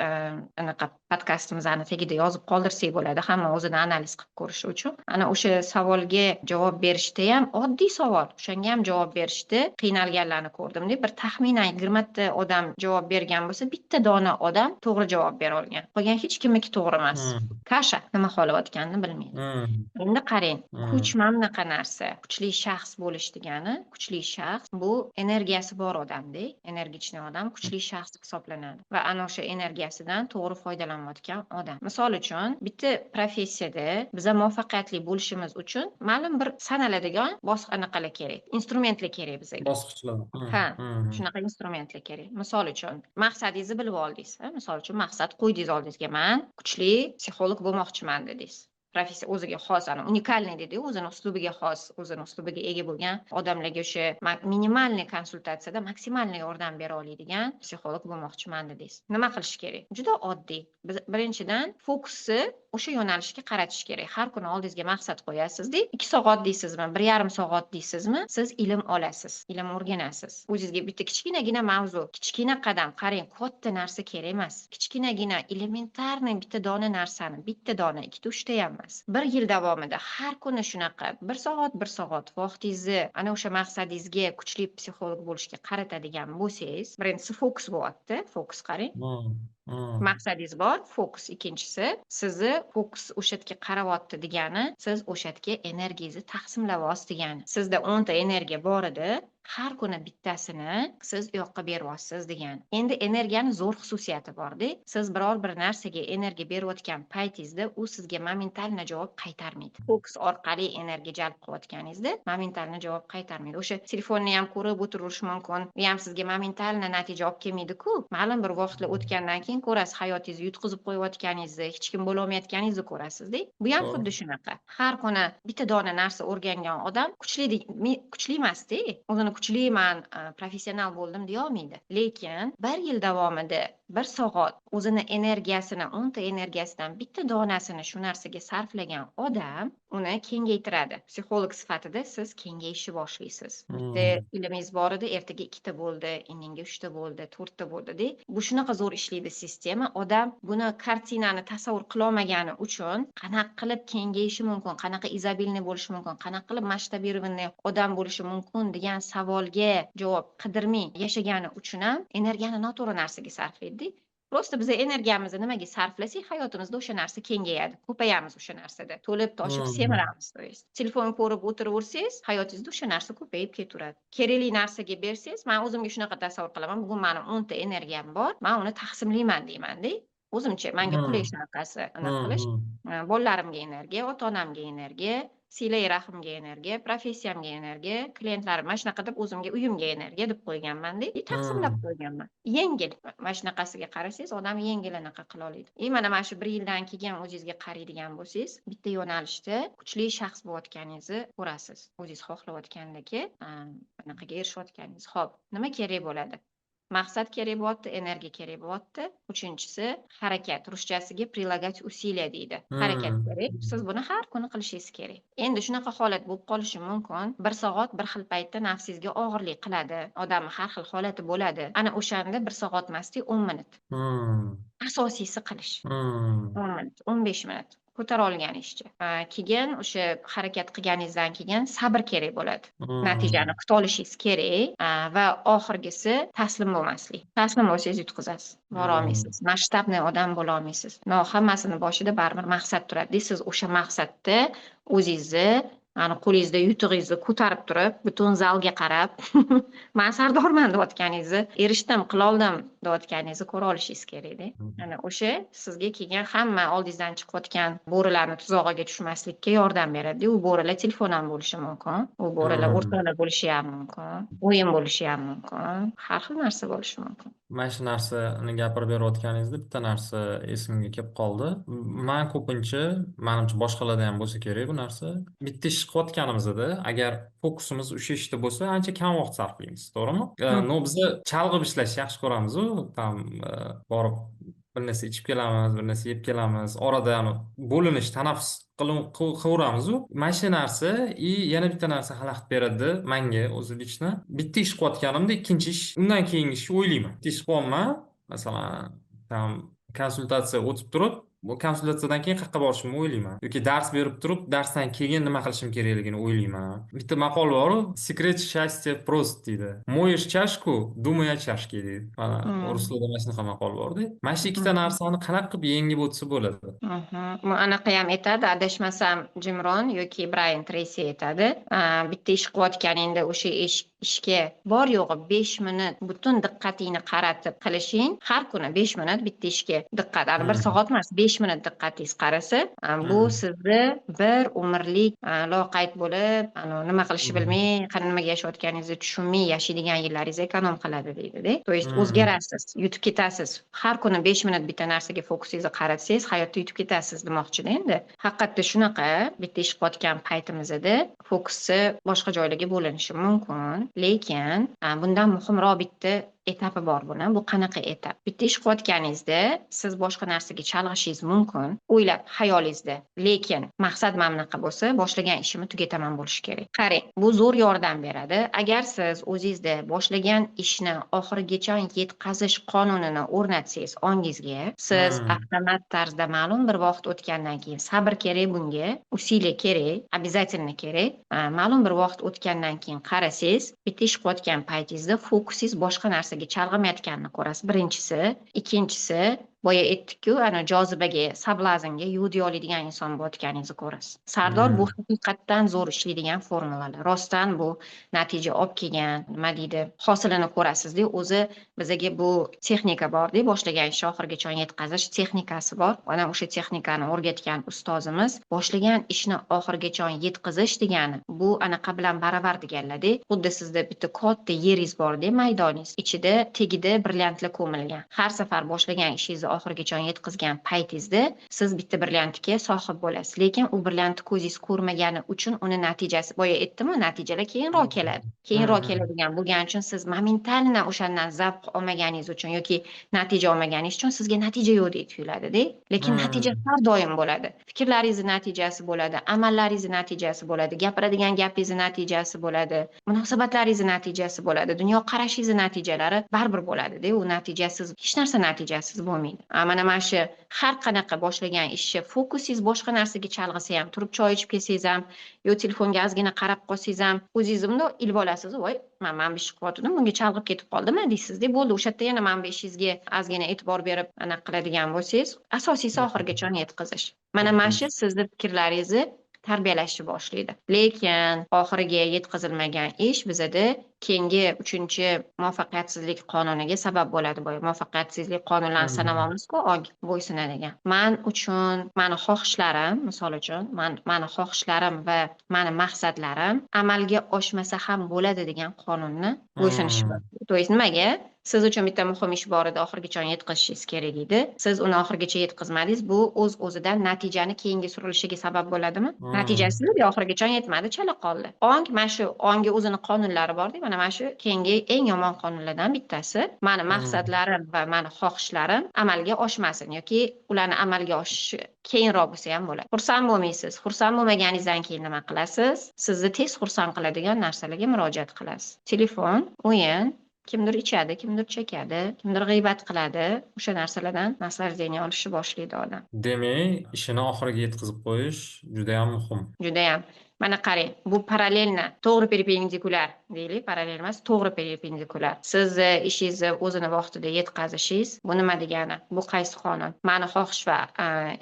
anaqa podkastimizni tagida yozib qoldirsak bo'ladi, hamma o'zini analiz qilib ko'rishi uchun. Ana o'sha savolga javob berishda ham oddiy savol. O'shanga ham javob berishda qiynalganlarni ko'rdim-da. Bir taxminan 20 ta odam javob bergan bo'lsa, bitta dona odam to'g'ri javob bera olgan. Qolgan hech kimniki to'g'ri emas. Kasha nima xohlayotganini bilmaydi. hmm, Endi qarang, kuch hmm, mana bunaqa narsa. Kuchli shaxs bo'lish degani, kuchli shaxs bu energiyasi bor odamda, energichni odam kuchli shaxs hisoblanadi va ana o'sha energiyasidan to'g'ri foydalanayotgan odam. Misol uchun, bitta professiyada biza muvaffaqiyatli bo'lishimiz uchun ma'lum bir sanaladigan anaqalar kerak, instrumentlar kerak bizga. bosqichlar. Ha, shunaqa instrumentlar kerak. Misol uchun, maqsadingizni bilib oldingiz. Misol uchun, maqsad qo'ydingiz oldingizga, men kuchli psixolog bo'lmoqchiman dedingiz. Professiya o'ziga xos, unikalniy dedi, o'zini uslubiga xos, o'zini uslubiga ega bo'lgan odamlarga o'sha minimalniy konsultatsiyada maksimalniy yordam bera oladigan psixolog bo'lmoqchiman dedingiz. Nima qilish kerak? Juda oddiy. Birinchidan fokusni o'sha yo'nalishga qaratish kerak. Har kuni oldingizga maqsad qo'yasizda, 2 soat deysizmi, 1,5 soat deysizmi, siz ilm olasiz, ilm o'rganasiz. O'zingizga bitta kichkinagina mavzu, kichkina qadam, qarang, katta narsa kerak emas. Kichkinagina elementarniy bitta dona narsani, bitta dona, ikkita, uchta ham emas. 1 yil davomida har kuni shunaqa 1 soat vaqtingizni ana o'sha maqsadingizga kuchli psixolog bo'lishga qaratadigan bo'lsangiz, birinchisi fokus bo'lyapti. Fokus qarang. Maqsadingiz bor, fokus. Ikkinchisi, sizni fokus o'sha yerga qarayapti degani, siz o'sha yerga energiyangizni taqsimlayapsiz degani. Sizda 10 ta energiya bor edi, har kuni bittasini siz u yoqqa beryapsiz degani. Endi energiyani zo'r xususiyati bor-da. Siz biror bir narsaga energiya berayotgan paytingizda u sizga momentalni javob qaytarmaydi. Fokus orqali energiya jalb qilayotganingizda momentalni javob qaytarmaydi. O'sha telefonni ham ko'rib o'tirish mumkin, u ham sizga momentalni natija olib kelmaydi-ku. Ma'lum bir vaqtlar o'tgandan keyin ko'rasiz, hayotingizni yutqizib qo'yayotganingizni, hech kim bo'lolmayotganingizni ko'rasiz-da. Bu ham xuddi shunaqa. Har kuni bitta dona narsa o'rgangan odam kuchli emas-da. O'zini kuchliman, professional bo'ldim deya olmaydi. Lekin 1 yil davomida 1 soat o'zini energiyasini, 10 ta energiyasidan bitta donasini shu narsaga sarflagan odam uni kengaytiradi. Psixolog sifatida siz kengayishni boshlaysiz. Bitta ilmingiz bor edi, ertaga 2 ta bo'ldi, indinga 3 ta bo'ldi, 4 ta bo'ldi-da. Bu shunaqa zo'r ishlaydi sistema. Odam buni kartinani tasavvur qila olmagani uchun qanaqa qilib kengayishi mumkin, qanaqa izobilniy bo'lishi mumkin, qanaqa qilib masshtabirованный odam bo'lishi mumkin degan savolga javob qidirmay yashagani uchun ham energiyani noto'g'ri narsaga sarflaydi. Просто biz energiyamizni nimaga sarflasak, hayotimizda o'sha narsa kengayadi. Ko'payamiz o'sha narsada. To'lib toshib semiramiz. Telefon ko'rib o'tiraversangiz, hayotingizda o'sha narsa ko'payib ketaveradi. Kerakli narsaga bersangiz, men o'zimga shunaqa tasavvur qilaman. Bugun mening 10 ta energiyam bor, men uni taqsimlayman deyman-da. O'zimcha menga qulay shunaqasi anaqa qilish. Bolalarimga energiya, ota-onamga energiya, silai rahimga energiya, professiyamga energiya, klientlarim mana shunaqa deb o'zimga uyimga energiya deb qo'yganman-da. Taqsimlab qo'yganman. Yengil. Mana shunaqasiga qarasangiz, odam yengil anaqa qila oladi. Mana shu 1 yildan keyin o'zingizga qaraydigan bo'lsangiz, bitta yo'nalishda kuchli shaxs bo'layotganingizni ko'rasiz. O'zingiz xohlayotgandagi anaqaga erishayotganingiz. Xo'p, nima kerak bo'ladi? maqsad kerak bo'lyapti, energiya kerak bo'lyapti. Uchinchisi harakat. Ruschasiga прилагать усилия deydi. Harakat kerak. Siz buni har kuni qilishingiz kerak. Endi shunaqa holat bo'lib qolishi mumkin. Bir soat bir xil paytda nafsingizga og'irlik qiladi. Odamni har xil holati bo'ladi. Ana o'shanda 1 soat emasdi, 10 minut. Asosiysi qilish. 10 minut, 15 minut. Ko'tara olganingizcha. Keyin o'sha harakat qilganingizdan keyin sabr kerak bo'ladi. Natijani kuta olishingiz kerak va oxirgisi taslim bo'lmaslik. Taslim bo'lsangiz yutqazasiz. Bora olmaysiz. Masshtabni odam bo'la olmaysiz. Hammasini boshida baribir maqsad turadi. Siz o'sha maqsadda o'zingizni qo'lingizda yutug'ingizni ko'tarib turib, butun zalga qarab, men sardorman deyotganingizni, erishdim, qiloldim deyotganingizni ko'ra olishingiz kerakda. Ana o'sha sizga kelgan hamma oldingizdan chiqayotgan bo'rilarni tuzog'iga tushmaslikka yordam beradi. U bo'rilar telefon ham bo'lishi mumkin, u bo'rilar o'rtoqlar bo'lishi ham mumkin, o'yin bo'lishi ham mumkin, har xil narsa bo'lishi mumkin. Mana shu narsani gapirib berayotganingizda bitta narsa esimga kelib qoldi. Men ko'pincha, menimcha boshqalarda ham bo'lsa kerak bu narsa. Bitta ish qilayotganimizda agar fokusimiz o'sha ishda bo'lsa, ancha kam vaqt sarflaymiz, to'g'rimi? No biza chalg'ib ishlashni yaxshi ko'ramiz-ku, tam borib bir narsa ichib kelamiz, bir narsa yeb kelamiz, orada bo'linish, tanaffus qilaveramiz-ku. Mana shu narsa yana bitta narsa xalaqit beradi menga o'zi lichna. Bitta ish qilayotganimda ikkinchi ish, undan keyingi ishni o'ylayman. Bitta ish qilyapman, masalan, tam konsultatsiya o'tib turib, bu konsultatsiyadan keyin qayerga borishimni o'ylayman. Yoki dars berib turib, darsdan keyin nima qilishim kerakligini o'ylayman. Bitta maqol bor-ku, "Секрет счастья прост" deydi. Mo'yish chashku, думай о чашке deydi. Mana ruslarda mana shunaqa maqol bor-da. Mana shu ikkita narsani qanaqa qilib yengib o'tsa bo'ladi? Bu anaqa ham aytadi, adashmasam Jim Rohn yoki Brian Tracy aytadi. Bitta ish qilayotganingda o'sha ishga bor yo'g'i 5 minut butun diqqatingni qaratib qilishing, har kuni 5 minut bitta ishga diqqat, 1 soat emas, 5 minut diqqatingiz qarasa, bu sizni bir umrlik loqayd bo'lib, nima qilishni bilmay, nimaga yashayotganingizni tushunmay yashaydigan yillaringizni ekonom qiladi deydi-da. To есть o'zgarasiz, yutib ketasiz. Har kuni 5 minut bitta narsaga fokusingizni qaratsangiz, hayotda yutib ketasiz demoqchi-da endi. Haqiqatda shunaqa, bitta ish qilayotgan paytimizda fokusni boshqa joylarga bo'linishi mumkin, lekin bundan muhimroq bitta etapi bor buni. Bu qanaqa etap? Bitta ish qilayotganingizda siz boshqa narsaga chalg'ishingiz mumkin, o'ylab xayolingizda. Lekin maqsad mana bunaqa bo'lsa, boshlagan ishimni tugataman bo'lishi kerak. Qarang, bu zo'r yordam beradi. Agar siz o'zingizda boshlagan ishni oxirigacha yetkazish qonunini o'rnatsangiz ongingizga, siz avtomat tarzda ma'lum bir vaqt o'tgandan keyin sabr kerak bunga, усилие kerak, обязательно kerak. Ma'lum bir vaqt o'tgandan keyin qarasangiz, bitta ish qilayotgan paytingizda fokusingiz boshqa narsaga chalg'imayotganini ko'rasiz. Birinchisi, ikkinchisi, boya aytdik-ku, jozibaga, sablaznga yo'l oladigan inson bo'layotganingizni ko'rasiz. Sardor bu haqiqatdan zo'r ishlaydigan formulalar. Rostdan bu natija olib kelgan, nima deydi, hosilini ko'rasiz-da. O'zi bizga bu texnika bor-da, boshlagan ishni oxirigacha yetkazish texnikasi bor. Mana o'sha texnikani o'rgatgan ustozimiz boshlagan ishni oxirigacha yetkazish degani, bu anaqa bilan baravar deganlar-da. Xuddi sizda bitta katta yeringiz bor-da, maydoningiz. Ichida tegida brilliantlar ko'milgan. Har safar boshlagan ishingizni oxirigacha yetkazgan paytingizda siz bitta brilliantga sohib bo'lasiz. Lekin u brilliantni ko'zingiz ko'rmagani uchun uni natijasi, boya aytdim-ku, natijalar keyinroq keladi. Keyinroq keladigan bo'lgani uchun siz momentalna o'shandan zavq olmaganingiz uchun yoki natija olmaganingiz uchun sizga natija yo'qdek tuyuladi-da. Lekin natija har doim bo'ladi. Fikrlaringiz natijasi bo'ladi, amallaringiz natijasi bo'ladi, gapiradigan gapingiz natijasi bo'ladi, munosabatlaringiz natijasi bo'ladi, dunyo qarashingiz natijalari baribir bo'ladi-da. U natijasiz hech narsa natijasiz bo'lmaydi. Mana shu har qanaqa boshlagan ishni fokusingiz boshqa narsaga chalg'isa ham, turib choy ichib kelsangiz ham, yo telefonga ozgina qarab qolsangiz ham, o'zingiz buni ilib olasiz. Voy, men bu ishni qilyotgandim, bunga chalg'ib ketib qoldimmi deysiz-da. Bo'ldi, o'sha yerda yana men bu ishingizga ozgina e'tibor berib anaqa qiladigan bo'lsangiz, asosiysi oxirigacha yetkazish. Mana shu sizni fikrlaringizni tarbiyalashni boshlaydi. Lekin oxiriga yetkazilmagan ish bizada keyingi 3-muvaffaqiyatsizlik qonuniga sabab bo'ladi. Bu muvaffaqiyatsizlik qonunlarini sanamamiz-ku, bo'ysunadigan. Men uchun meni xohishlarim, misol uchun, meni xohishlarim va meni maqsadlarim amalga oshmasa ham bo'ladi degan qonunni bo'ysunish. To есть nimaga? siz uchun bitta muhim ish bor edi, oxirigacha yetkazishingiz kerak edi. Siz uni oxirigacha yetkazmadingiz. Bu o'z-o'zidan natijani keyingi surilishiga sabab bo'ladimi? Hmm. Natijasi oxirigacha yetmadi, chala qoldi. Mana shu ongga o'zini qonunlari bor-da, mana shu keyingi eng yomon qonunlardan bittasi. Mani Hmm. maqsadlarim va mani xohishlarim amalga oshmasin yoki ularni amalga oshishi keyinroq bo'lsa ham bo'ladi. Xursand bo'lmaysiz. Xursand bo'lmaganingizdan keyin nima qilasiz? Sizni tez xursand qiladigan narsalarga murojaat qilasiz. Telefon, o'yin, kimdir ichadi, kimdir chekadi, kimdir g'iybat qiladi. O'sha narsalardan naslazleniya olishni boshlaydi odam. Demak, ishini oxiriga yetkazib qo'yish juda ham muhim. Judayam. Mana qarang, bu parallelni, to'g'ri perpendikulyar deylik, parallel emas, to'g'ri perpendikulyar. Sizni ishingizni o'zini vaqtida yetkazishingiz, bu nima degani? Bu qaysi qonun? Mani xohish va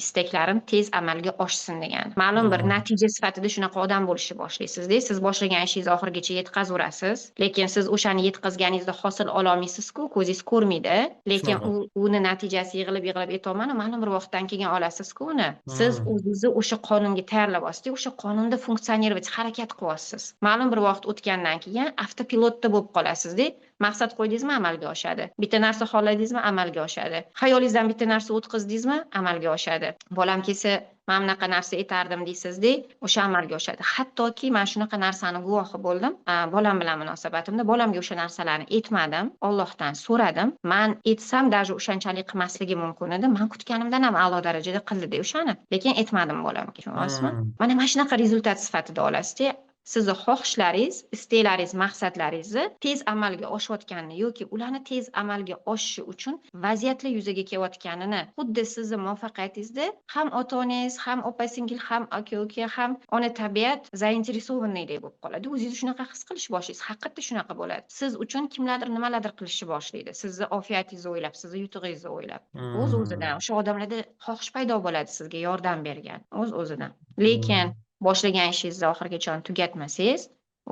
istaklarim tez amalga oshsin degani. Ma'lum bir Hmm. natija sifatida shunaqa odam bo'lishni boshlaysizda, siz boshlagan ishingizni oxirigacha yetkazaverasiz, lekin siz o'shani yetkazganingizda hosil ololmaysiz-ku, ko'zingiz ko'rmaydi, lekin Shunaqa. uni natijasi yig'ilib etolmani ma'lum bir vaqtdan keyin olasizku uni. Siz Hmm. o'zingizni o'sha qonunga tayyorlab olasiz, o'sha qonunda funksionerovat harakat qilyapsiz. Ma'lum bir vaqt o'tgandan keyin avtopilotda bo'lib qolasizda. Maqsad qo'ydingizmi, amalga oshadi. Bitta narsa xohladingizmi, amalga oshadi. Xayolingizdan bitta narsa o'tkazdingizmi, amalga oshadi. Bolam kelsa, mana bunaqa narsa etardim deysizda, o'sha amalga oshadi. Hattoki men shunaqa narsani guvohi bo'ldim. Bolam bilan munosabatimda bolamga o'sha narsalarni etmadim, Allohdan so'radim. Men etsam даже o'shanchalik qilmasligi mumkin edi. Men kutganimdan ham a'lo darajada qildi-da o'shani, lekin etmadim bolamga. Tushunyapsizmi? Hmm. Mana shunaqa rezultat sifatida olasizda. Sizni xohishlaringiz, isteklaringiz, maqsadlaringizni tez amalga oshayotganini yoki ularni tez amalga oshishi uchun vaziyatlar yuzaga kelayotganini, xuddi sizni muvaffaqiyatingizda ham ota-onangiz, ham opa-singil, ham aka-uka, ham ona tabiat zainteresovannidek bo'lib qoladi. O'zingizni shunaqa his qilish boshlaysiz. Haqiqatda shunaqa bo'ladi. Siz uchun kimlardir nimalardir qilishni boshlaydi. Sizni ofiyatingizni o'ylab, sizni yutug'ingizni o'ylab. O'z-o'zidan o'sha odamlarda xohish paydo bo'ladi sizga yordam bergan. O'z-o'zidan. Lekin Hmm. boshlagan ishingizni oxirigacha tugatmasangiz,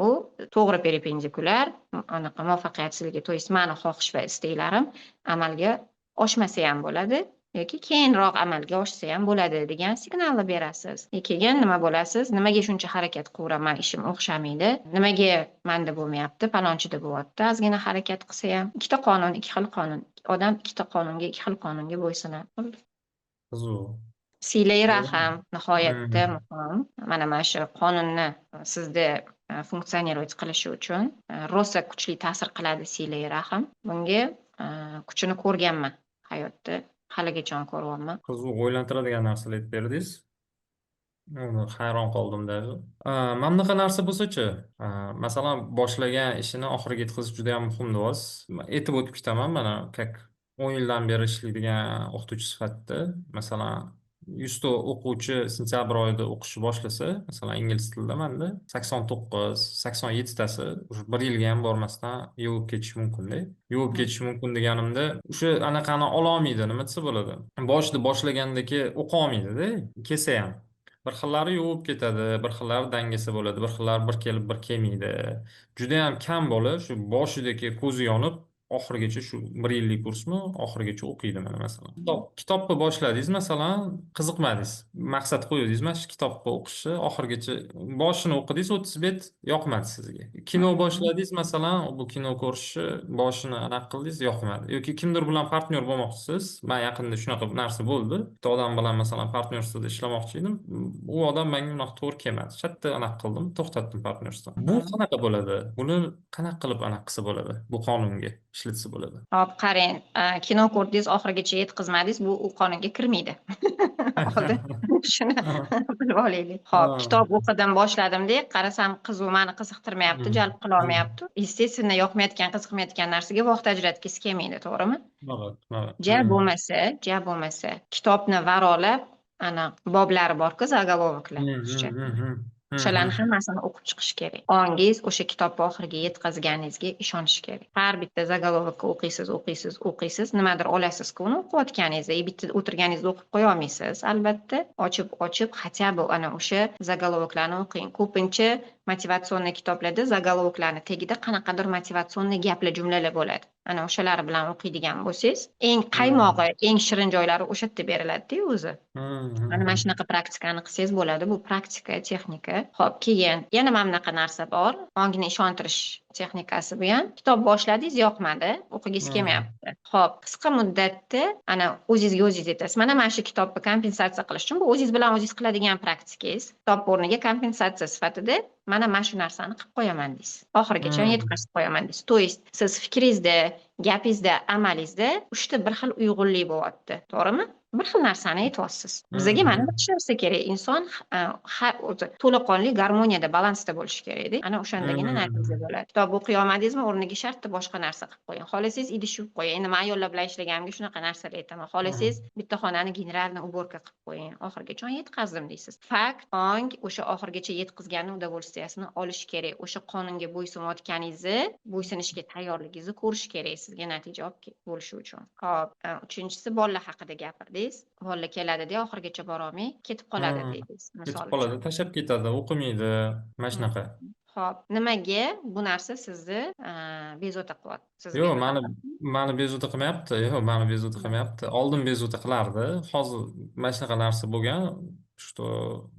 u to'g'ri perpendikulyar, anaqa muvaffaqiyatsizlikka to'ysiz, mani xohish va istaklarim amalga oshmasa ham bo'ladi yoki keyinroq amalga oshsa ham bo'ladi degan signalni berasiz. Keyin nima bo'lasiz? Nimaga shuncha harakat qilaveraman, ishim o'xshamaydi? Nimaga menda bo'lmayapti, palonchida bo'lyapti? Ozgina harakat qilsa ham ikkita qonun, ikki xil qonun. Odam ikkita qonunga, ikki xil qonunga bo'ysunadi. Qiziq. Siylai raham nihoyatda Hmm. muhim. Mana shu qonunni sizda funksionerovat qilishi uchun rosa kuchli ta'sir qiladi siylai raham. Bunga kuchini ko'rganman hayotda, haligacha ko'ryapman. Qiziq, o'ylantiradigan narsalar aytib berdingiz. Hayron qoldim даже. Mana bunaqa narsa bo'lsa-chi, masalan, boshlagan ishini oxiriga yetkazish juda ham muhim deyapsiz. Aytib o'tib ketaman, mana как 10 yildan beri ishlaydigan o'qituvchi sifatida, masalan, 100 ta o'quvchi sentyabr oyida o'qishni boshlasa, masalan, ingliz tilida menda 89, 87 tasi o'sha 1 yilga ham bormasdan yuvib ketishi mumkin-da. Yuvib ketishi mumkin deganimda, o'sha anaqani ololmaydi, nima desa bo'ladi. Boshida boshlagandagi o'qolmaydi-da, kelsa ham. Bir xillari yuvib ketadi, bir xillari dangasa bo'ladi, bir xillari bir kelib bir kelmaydi. Juda ham kam bola shu boshidagi ko'zi yonib, oxirigacha shu 1 yillik kursmi oxirigacha o'qiydi mana masalan. Kitobni boshladingiz, masalan, qiziqmadingiz. Maqsad qo'ydingiz mana shu kitobni o'qishni, oxirigacha boshini o'qidingiz, 30 bet yoqmadi sizga. Kino boshladingiz, masalan, bu kino ko'rishni boshini anaqa qildingiz, yoqmadi. Yoki kimdir bilan partnyor bo'lmoqchisiz. Men yaqinda shunaqa narsa bo'ldi. Bitta odam bilan masalan partnyorstda ishlamoqchi edim. U odam menga unaqa to'g'ri kelmadi. Shatda anaqa qildim, to'xtatdim partnyorstdan. Bu qanaqa bo'ladi? Buni qanaqa qilib anaqa qilsa bo'ladi? Bu qonunga ishlatsa bo'ladi. Hop, qarang, kino ko'rdingiz, oxirigacha yetkazmadingiz, bu u qonunga kirmaydi. Oldin shuni bilib olaylik. Hop, kitob o'qidim, boshladim-da, qarasam qiz meni qiziqtirmayapti, jalb qila olmayapti. Естественно, yoqmayotgan, qiziqmayotgan narsaga vaqt ajratgisi kelmaydi, to'g'rimi? Ja bo'lmasa, kitobni varolab, ana boblari bor-ku, zagolovoklar, ruscha. O'shalarni hammasini o'qib chiqish kerak. Ongingiz o'sha kitobni oxiriga yetkazganingizga ishonishi kerak. Har bitta zagolovokni o'qiysiz, nimadir olasiz-ku uni o'qiyotganingizda, bitta o'tirganingizda o'qib qo'ya olmaysiz. Albatta, ochib, хотя бы ana o'sha zagolovoklarni o'qing. Ko'pincha motivatsion kitoblarda zagolovoklarni tagida qanaqadir motivatsion gaplar, jumlalar bo'ladi. ana o'shalar bilan o'qiydigan bo'lsangiz, eng Hmm. qaymog'i, eng shirin joylari o'sha yerda beriladi-da o'zi. Mana Hmm. shunaqa praktikani qilsangiz bo'ladi. Bu praktika, texnika. Xo'p, keyin yana mana bunaqa narsa bor. Ongni ishontirish texnikasi bu ham. Kitob boshladingiz, yoqmadi, o'qigingiz Hmm. kelmayapti. Xo'p, qisqa muddatda ana o'zingizga o'zingiz aytasiz. Mana shu kitobni kompensatsiya qilish uchun bu o'zingiz bilan o'zingiz qiladigan praktikangiz. Kitob o'rniga kompensatsiya sifatida mana shu narsani qilib qo'yaman deysiz. Oxirigacha Hmm. yetkazib qo'yaman deysiz. To есть siz fikringizda, gapingizda, amalingizda uchta bir xil uyg'unlik bo'lyapti. To'g'rimi? Bir xil narsani aytyapsiz. Bizga mana Hmm. bir narsa kerak. Inson har o'zi to'laqonli garmoniyada, balansda bo'lishi kerakda. Ana o'shandagina natija Hmm. bo'ladi. Kitob o'qiy olmadingizmi, o'rniga shartta boshqa narsa qilib qo'ying. Xohlasangiz idish yuvib qo'ying. Endi men ayollar bilan ishlaganimga shunaqa narsalar aytaman. Xohlasangiz Hmm. bitta xonani generalni уборка qilib qo'ying. Oxirigacha yetkazdim deysiz. Fakt, ong o'sha oxirigacha yetkazganni udовольствиясini olish kerak. O'sha qonunga bo'ysunayotganingizni, bo'ysunishga tayyorligingizni ko'rish kerak sizga natija bo'lishi uchun. Hop, uchinchisi bolalar haqida gapirdingiz. Bolalar keladida oxirigacha borolmay ketib qoladi Hmm. deysiz, Ketib misol uchun. qoladi, tashlab ketadi, o'qimaydi, mana Hmm. shunaqa. Hop, nimaga bu narsa sizni bezovta qilyapti? Sizga Yo'q, nima mani bezovta qilmayapti. Yo'q, mani bezovta qiladi? qilmayapti. Oldin bezovta qilardi. Hozir mana shunaqa narsa bo'lgan. Что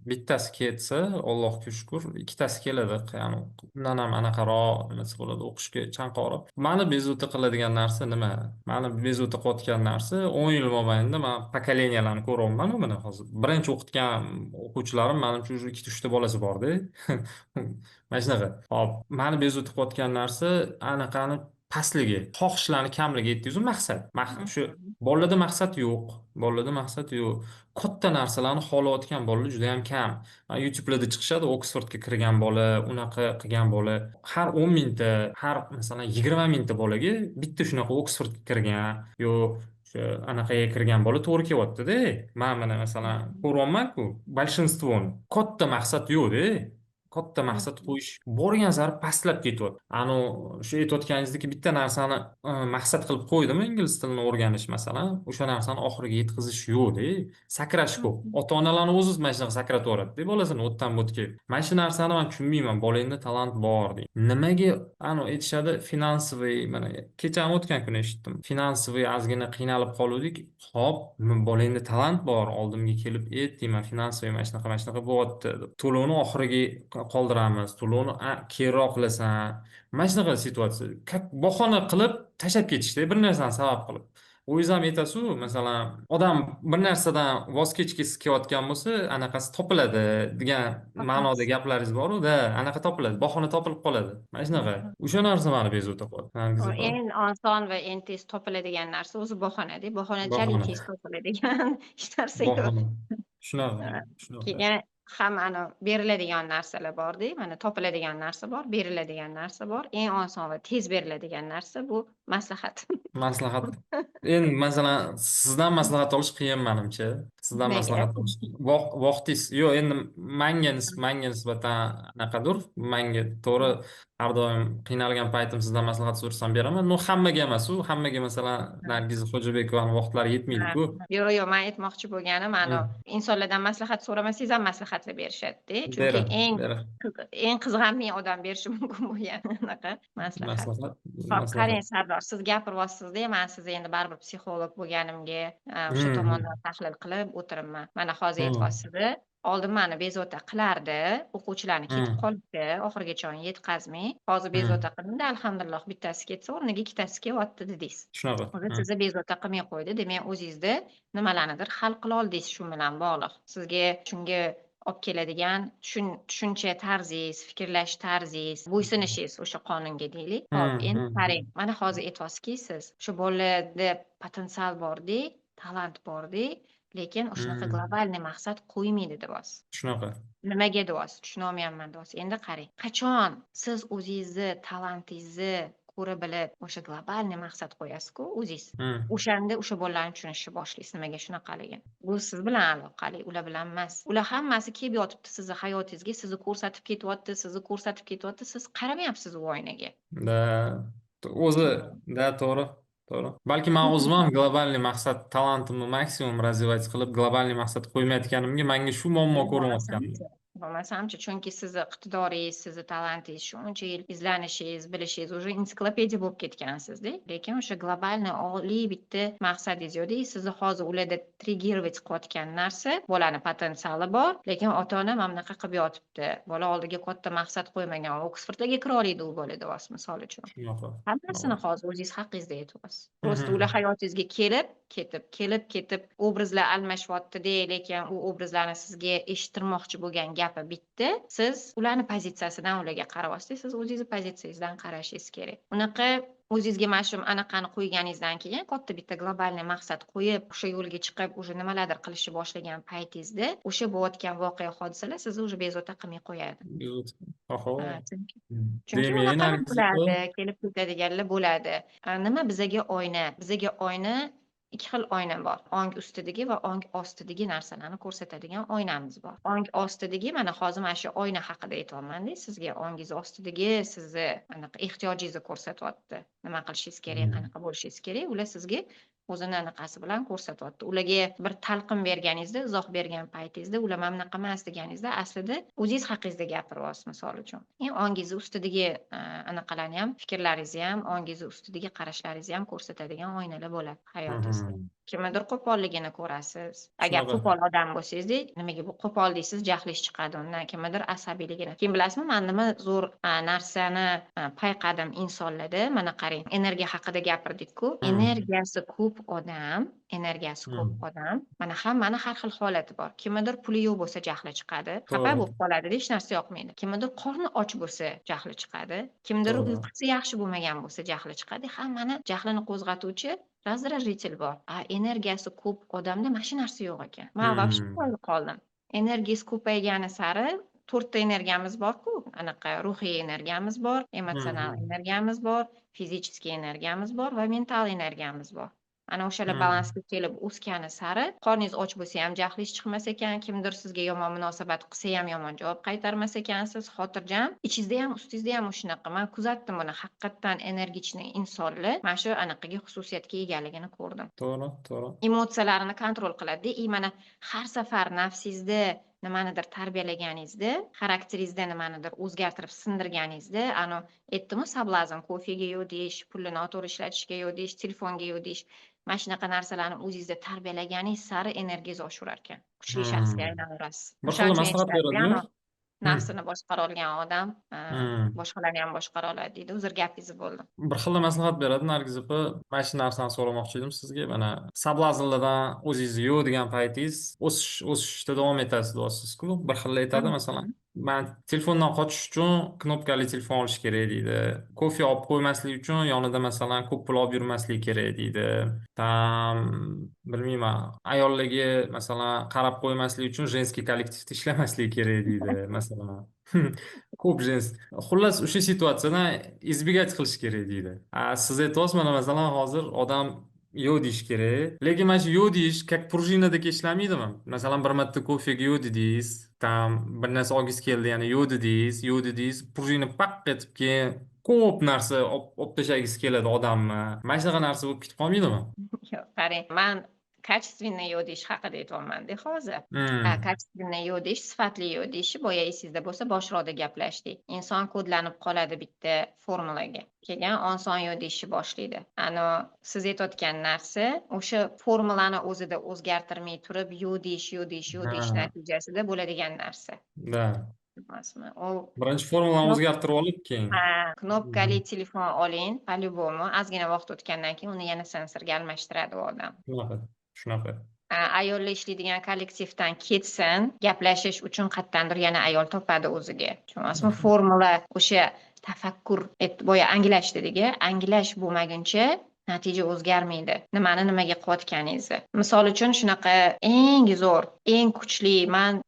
bittasi ketsa, Allohga shukur, ikkitasi keladi. Ya'ni undan ham anaqaroq nimasi bo'ladi, o'qishga chanqoqroq. Mani bezovta qiladigan narsa nima? Mani bezovta qilayotgan narsa 10 yil mobaynida men pokoleniyalarni ko'ryapman mana hozir. Birinchi o'qitgan o'quvchilarim menimcha уже ikkita, uchta bolasi borda. Mana shunaqa. Hop, mani bezovta qilayotgan narsa anaqani pastligi, xohishlarni kamligi aytdingizu maqsad. Shu Mhm. bolalarda maqsad yo'q. Bolalarda maqsad yo'q. Katta narsalarni xohlayotgan bolalar juda ham kam. YouTube'larda chiqishadi, Oksfordga kirgan bola, unaqa qilgan bola. Har 10 mingta, har masalan 20 mingta bolaga bitta shunaqa Oksfordga kirgan yo o'sha anaqaga kirgan bola to'g'ri kelyapti-da. Men mana masalan ko'ryapman-ku, большинствоni. Katta maqsad yo'q-da. Katta maqsad Mhm. qo'yish borgan sari pastlab ketyapti. Shu aytayotganingizdeki bitta narsani maqsad qilib qo'ydimi, ingliz tilini o'rganish masalan, o'sha narsani oxiriga yetkazish yo'qda. Sakrash ko'p. Mhm. Ota-onalarni o'zi mana shunaqa sakratib yuboradi-da bolasini o'tdan o'tga. Mana shu narsani men tushunmayman. Bolangda talant bor deydi. Nimaga aytishadi finansiy, mana kecha ham o'tgan kuni eshitdim. Finansiy ozgina qiynalib qoluvdik. Hop, bolangda talant bor, oldimga kelib ayt deyman, finansiy mana shunaqa bo'lyapti. To'lovni oxiriga qoldiramiz, to'lovni keyinroq qilasan. Mana shunaqa situatsiya. Bahona qilib tashlab ketishdi bir narsani sabab qilib. O'zingiz ham aytasiz, masalan, odam bir narsadan voz kechgisi kelayotgan bo'lsa, anaqasi topiladi degan ma'noda Faqat gaplaringiz bor-da, anaqa topiladi, bahona topilib qoladi. Mana shunaqa. O'sha narsa meni bezovta qilyapti. Hangizda qoladi? eng oson va eng tez topiladigan narsa o'zi bahonada. Bahonachalik Bahona. tez topiladigan hech narsa yo'q. Bahona. Shunaqa. Shunaqa. Keyin hammani beriladigan narsalar borda, mana topiladigan narsa bor, beriladigan narsa bor. Eng oson va tez beriladigan narsa bu maslahat. Maslahat. Endi masalan, sizdan maslahat olish qiyin menimcha. Sizdan Nega? maslahat olish qiyin. Vaqtingiz yo'q, endi manga nisbatan anaqadir. Menga to'g'ri har doim qiynalgan paytim sizdan maslahat so'rasam beraman. No hammaga emas, hammaga masalan Nargiz Xo'jabekovaning vaqtlari yetmaydi-ku. Yo'q, yo'q, men aytmoqchi bo'lganim, insonlardan maslahat so'ramasangiz ham maslahatlar berishadi-da. Chunki Bera. eng qizg'anli odam berishi mumkin bo'lgan anaqa maslahat. Maslahat, Hop, maslahat. qarang Sardor, siz gapiryapsizda, men sizni endi baribir psixolog bo'lganimga o'sha Hmm. tomondan tahlil qilib o'tiribman. Mana hozir Hmm. aytyapsizda, oldin mani bezovta qilardi, o'quvchilarni ketib Hmm. qolibdi, oxirigacha yetkazmay. Hozir Hmm. bezovta qildim-da, alhamdulillah bittasi ketsa, o'rniga ikkitasi kelyapti dedingiz. Shunaqa. Hozir sizni bezovta qilmay qo'ydi, demak o'zingizda nimalarnidir hal qila oldingiz shu bilan bog'liq. Sizga shunga olib keladigan tushuncha tarzingiz, fikrlash tarzingiz, bo'ysunishingiz o'sha qonunga deylik. Hop, Hmm. endi Hmm. qarang, mana hozir aytyapsizki siz shu bolada potensial bordi, talant bordi, lekin o'shanaqa Hmm. globalniy maqsad qo'ymaydi deyapsiz. Shunaqa. Nimaga deyapsiz? Tushunolmayapman deyapsiz. Endi qarang, qachon siz o'zingizni talantingizni ko'ra bilib o'sha globalniy maqsad qo'yasiz-ku o'zingiz, Hmm. o'shanda o'sha bolalarni tushunishni boshlaysiz nimaga shunaqaligini. Bu siz bilan aloqali, ular bilan emas. Ular hammasi kelib yotibdi sizni hayotingizga, sizni ko'rsatib ketyapti, sizni ko'rsatib ketyapti, siz qaramayapsiz u oynaga. Da, o'zi, da, to'g'ri, to'g'ri. Balki men o'zim ham globalniy maqsad, talantimni maksimum развивать qilib, globalniy maqsad qo'ymayotganimga menga shu muammo ko'rinayotgandi. Bo'lmasamchi, chunki sizni iqtidoringiz, sizni talantingiz, shuncha yil izlanishingiz, bilishingiz уже ensiklopediya bo'lib ketgansizda. Lekin o'sha globalniy oliy bitta maqsadingiz yo'qda, sizni hozir ularda triggerovать qilayotgan narsa, bolani potensiali bor, lekin ota-ona mana bunaqa qilib yotibdi. Bola oldiga katta maqsad qo'ymagan, Oksfordga kira oladi u bola deyapsiz, misol uchun. Shunaqa. Hammasini hozir o'zingiz haqingizda aytyapsiz. Просто Mhm. ular hayotingizga kelib-ketib obrazlar almashyapti-da, lekin u obrazlarni sizga eshittirmoqchi bo'lgan gapi bitta. Siz ularni pozitsiyasidan ularga qarayapsiz, siz o'zingizni pozitsiyangizdan qarashingiz kerak. Unaqa o'zingizga mana shu anaqani qo'yganingizdan keyin katta bitta globalniy maqsad qo'yib, o'sha yo'lga chiqib, уже nimalardir qilishni boshlagan paytingizda, o'sha bo'layotgan voqea hodisalar sizni уже bezovta qilmay qo'yadi. Oho. Ha, chunki Demak, unaqalar Nargiz opa. bo'ladi, kelib ketadiganlar bo'ladi. Nima bizaga oyna? Bizaga oyna ikki xil oyna bor. Ong ustidagi va ong ostidagi narsalarni ko'rsatadigan oynamiz bor. Ong ostidagi mana hozir mana shu oyna haqida aytyapman-da, sizga ongingiz ostidagi sizni anaqa ehtiyojingizni ko'rsatyapti. Nima qilishingiz kerak, qanaqa bo'lishingiz kerak, ular sizga o'zini anaqasi bilan ko'rsatyapti. Ularga bir talqin berganingizda, izoh bergan paytingizda ular mana bunaqa emas deganingizda, aslida o'zingiz haqingizda gapiryapsiz, misol uchun. Ongingiz ustidagi anaqalarni ham, fikrlaringizni ham, ongingiz ustidagi qarashlaringizni ham ko'rsatadigan oynalar bo'ladi hayotingizda. Kimnidir qo'polligini ko'rasiz. Agar Shunaqa. qo'pol odam bo'lsangiz, nimaga bu qo'pol deysiz, jahlingiz chiqadi undan. Kimnidir asabiyligini. Keyin bilasizmi, men nima zo'r narsani payqadim insonlarda. Mana qarang, energiya haqida gapirdik-ku. Energiyasi ko'p odam, mana hammani har xil holati bor. Kimnidir puli yo'q bo'lsa jahli chiqadi, xafa bo'lib qoladi, hech narsa yoqmaydi. Kimnidir qorni och bo'lsa jahli chiqadi, kimnidir uyqusi yaxshi bo'lmagan bo'lsa jahli chiqadi. Hammani jahlini qo'zg'atuvchi раздражитель bor. Energiyasi ko'p odamda mana shu narsa yo'q ekan. Men вообще qoldim. Energiyangiz ko'paygani sari to'rtta energiyamiz bor-ku, anaqa ruhiy energiyamiz bor, emotsional energiyamiz bor, fizikiy energiyamiz bor va mental energiyamiz bor. Ana o'shalar balansga kelib o'sgani sari, qorningiz och bo'lsa ham jahlingiz chiqmas ekan, kimdir sizga yomon munosabat qilsa ham yomon javob qaytarmas ekansiz, xotirjam, ichingizda ham, ustingizda ham shunaqa. Men kuzatdim buni, haqiqatdan energichni insonlar mana shu anaqaga xususiyatga egaligini ko'rdim. To'g'ri. Emotsiyalarini kontrol qiladi. Mana har safar nafsingizda nimanidir tarbiyalaganingizda, xarakteringizda nimanidir o'zgartirib sindirganingizda, aytdim-ku, sablazn, kofega yo'q deyish, pulni noto'g'ri ishlatishga yo'q deyish, telefonga yo'q deyish, mana shunaqa narsalarni o'zingizda tarbiyalaganingiz sari energiyangiz oshirar ekan. Kuchli shaxsga aylanasiz. Bir xil maslahat beradi. Nafsini boshqara olgan odam boshqalarni ham boshqara oladi deydi. Uzr, gapingiz bo'ldi. Bir xil maslahat beradi Nargiz opa. Mana shu narsani so'ramoqchi edim sizga. Mana sablaznlardan o'zingizni yo'q degan paytingiz o'sishda davom etasiz deyapsiz-ku. Bir xil aytadi, masalan, men telefondan qochish uchun knopkali telefon olish kerak deydi. Kofe olib qo'ymaslik uchun yonida masalan ko'p pul olib yurmaslik kerak deydi. Bilmayman, ayollarga masalan qarab qo'ymaslik uchun женский kollektivda ishlamaslik kerak deydi, masalan. Ko'p jins. Xullas, o'sha situatsiyadan избегать qilish kerak deydi. Siz aytyapsiz, mana masalan hozir odam yo'q deyish kerak. Lekin mana shu yo'q deyish как пружинadek ishlamaydimi? Masalan, bir marta kofega yo'q dedingiz, bir narsa olgingiz keldi, yana yo'q dedingiz, prujina paq etib keyin ko'p narsa olib tashlagingiz keladi odamni. Mana shunaqa narsa bo'lib ketib qolmaydimi? Yo'q, qarang, men качественный yo'q deyish haqida aytyapman-da hozir. Качественный yo'q deyish, sifatli yo'q deyish, boya esingizda bo'lsa boshroqda gaplashdik. Inson kodlanib qoladi bitta formulaga. Keyin oson yo'q deyishni boshlaydi. Siz aytayotgan narsa o'sha formulani o'zida o'zgartirmay turib yo'q deyish natijasida bo'ladigan narsa. Da. Emasmi? Birinchi formulani o'zgartirib olib keyin. Knopkali telefon oling, по-любому, ozgina vaqt o'tgandan keyin uni yana sensorga almashtiradi u odam. Shunaqa. Ayollar ishlaydigan kollektivdan ketsin, gaplashish uchun qayerdandir yana ayol topadi o'ziga. Tushunasizmi? Formula o'sha tafakkur, boya anglash dedik-a, anglash bo'lmaguncha natija o'zgarmaydi. Nimani nimaga qilayotganingizni. Misol uchun shunaqa eng zo'r, eng kuchli, men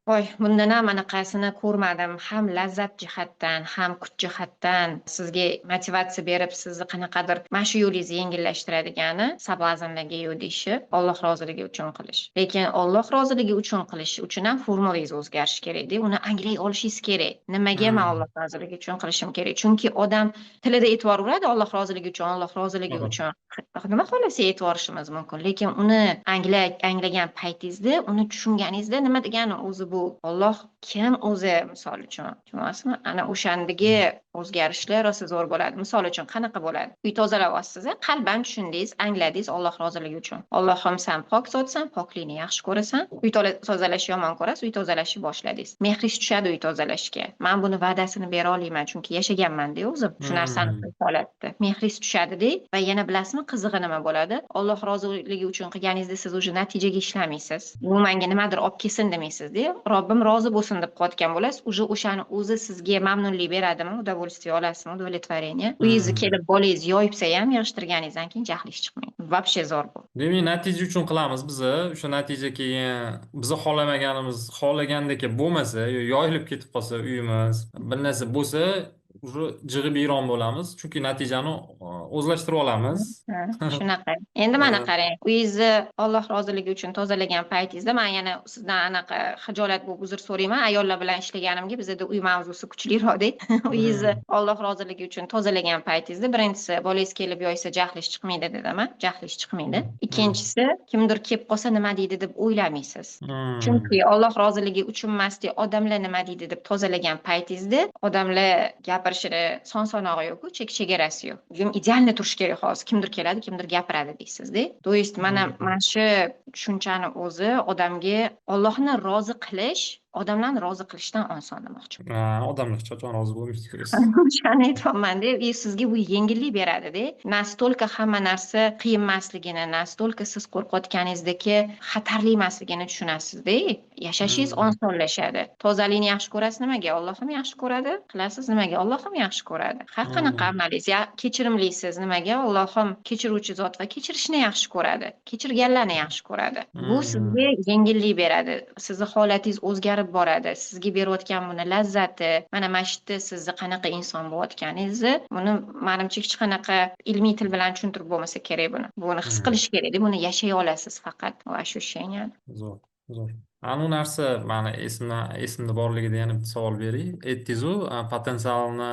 bundan ham anaqasini ko'rmadim, ham lazzat jihatdan, ham kuch jihatdan sizga motivatsiya berib, sizni qanaqadir mana shu yo'lingizni yengillashtiradigan sablaznlarga yo'q deyishi, Alloh roziligi uchun qilish. Lekin Alloh roziligi uchun qilish uchun ham formulangiz o'zgarishi kerak-da, uni anglay olishingiz kerak. Nimaga men Alloh roziligi uchun qilishim kerak? Chunki odam tilida e'tibor beradi Alloh roziligi uchun, nima xohlasa aytib yuborishimiz mumkin, lekin uni anglagan paytingizda, uni tushunganingizda nima degani o'zi bu Alloh kim o'zi, misol uchun tushunyapsizmi, ana o'shandagi o'zgarishlar rosa zo'r bo'ladi. Misol uchun qanaqa bo'ladi? Uy tozalayapsiz, qalban tushundingiz, angladingiz Alloh roziligi uchun. Allohim san pok zotsan, poklikni yaxshi ko'rasan. Uy tozalashni yomon ko'rasiz, uy tozalashni boshladingiz. Mehringiz tushadi uy tozalashga. Men buni va'dasini bera olmayman, chunki yashaganman-da o'zim shu narsani holatda. Mehringiz tushadi-da va yana bilasizmi qizig'i nima bo'ladi? Alloh roziligi uchun qilganingizda siz уже natijaga ishlamaysiz. Bu menga nimadir olib kelsin demaysiz-da. Robbim rozi bo'lsin deb qotgan bo'lasiz. Уже o'shani o'zi sizga mamnunlik beradimi? Удовольствие olasizmi? Удовлетворение. Uyingizga kelib bolangiz yoyibsa ham yig'ishtirganingizdan keyin jahlingiz chiqmaydi. Вообще zo'r bu. Demak, natija uchun qilamiz biz. O'sha natija keyin biz xohlagandek bo'lmasa, yoyilib ketib qolsa uyimiz, bir narsa bo'lsa, уже jig'ib biyron bo'lamiz. Chunki natijani o'zlashtirib olamiz. Shunaqa. Endi mana qarang, uyingizni Alloh roziligi uchun tozalagan paytingizda men yana sizdan anaqa xijolat bo'lib uzr so'rayman. Ayollar bilan ishlaganimga bizda uy mavzusi kuchliroq-da. Uyingizni Alloh roziligi uchun tozalagan paytingizda birinchisi bolangiz kelib yoysa jahlingiz chiqmaydi dedim-a? Jahlingiz chiqmaydi. Ikkinchisi kimdir kelib qolsa nima deydi deb o'ylamaysiz. Chunki Alloh roziligi uchun emasdi, odamlar nima deydi deb tozalagan paytingizda odamlar gapirishida son-sonog'i yo'q-ku, chegarasi yo'q. Idealni turish kerak hozir. Kimdir keladi, kimdir gapiradi deysiz-da. To есть mana shu tushunchani o'zi odamga Allohni rozi qilish odamlarni rozi qilishdan oson demoqchiman. Odamlar hech qachon rozi bo'lmaydi. O'shani aytyapman-da, sizga bu yengillik beradi-da. Настолько hamma narsa qiyin emasligini, настолько siz qo'rqayotganingizdagi xatarli emasligini tushunasiz-da. Yashashingiz osonlashadi. Tozalikni yaxshi ko'rasiz nimaga? Alloh ham yaxshi ko'radi. Qilasiz nimaga? Alloh ham yaxshi ko'radi. Har qanaqa amalingiz kechirimlisiz nimaga? Alloh ham kechiruvchi zot va kechirishni yaxshi ko'radi. Kechirganlarni yaxshi ko'radi. Bu sizga yengillik beradi. Sizning holatingiz o'zgarib boradi. Sizga berayotgan buni lazzati, mana yerda sizni qanaqa inson bo'layotganingizni, buni menimcha hech qanaqa ilmiy til bilan tushuntirib bo'lmasa kerak buni. Buni his qilish kerak, buni yashay olasiz faqat. Va shu ошущение. Zo'r. Ana narsa meni esimda borligida yana bitta savol beray. Aytdingiz-ku, potensialni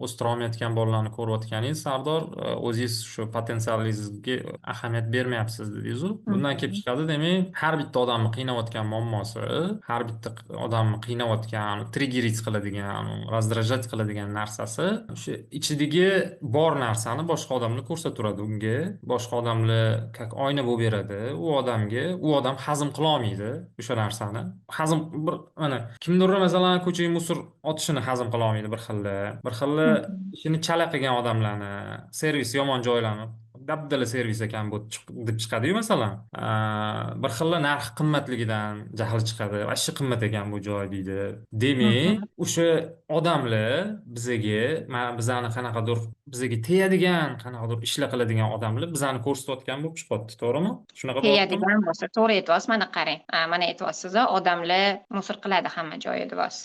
o'stira olmayotgan bolalarni ko'rayotganingiz, Sardor, o'zingiz shu potensialingizga ahamiyat bermayapsiz dedingiz-ku. Bundan kelib chiqadi, demak, har bitta odamni qiynayotgan muammosi, har bitta odamni qiynayotgan, triggerить qiladigan, раздражать qiladigan narsasi o'sha ichidagi bor narsani boshqa odamlar ko'rsataveradi unga. Boshqa odamlar как oyna bo'lib beradi u odamga. U odam hazm qila olmaydi o'sha narsani. Hazm bir mana kimdir masalan ko'chaga musor otishini hazm qila olmaydi bir xilli ishini chala qilgan odamlarni, servis yomon joylarni dabdala servis ekan bu deb chiqadi-yu masalan. Bir xilli narxi qimmatligidan jahli chiqadi. Vashshi qimmat ekan bu joy deydi. Demak, o'sha odamlar bizani qanaqadir bizga tegadigan, qanaqadir ishlar qiladigan odamlar bizani ko'rsatayotgan bo'lib chiqyapti, to'g'rimi? Shunaqa bo'lyaptimi? Tegadigan bo'lsa, to'g'ri aytyapsiz. Mana qarang. Mana aytyapsiz, odamlar musor qiladi hamma joyi deyapsiz.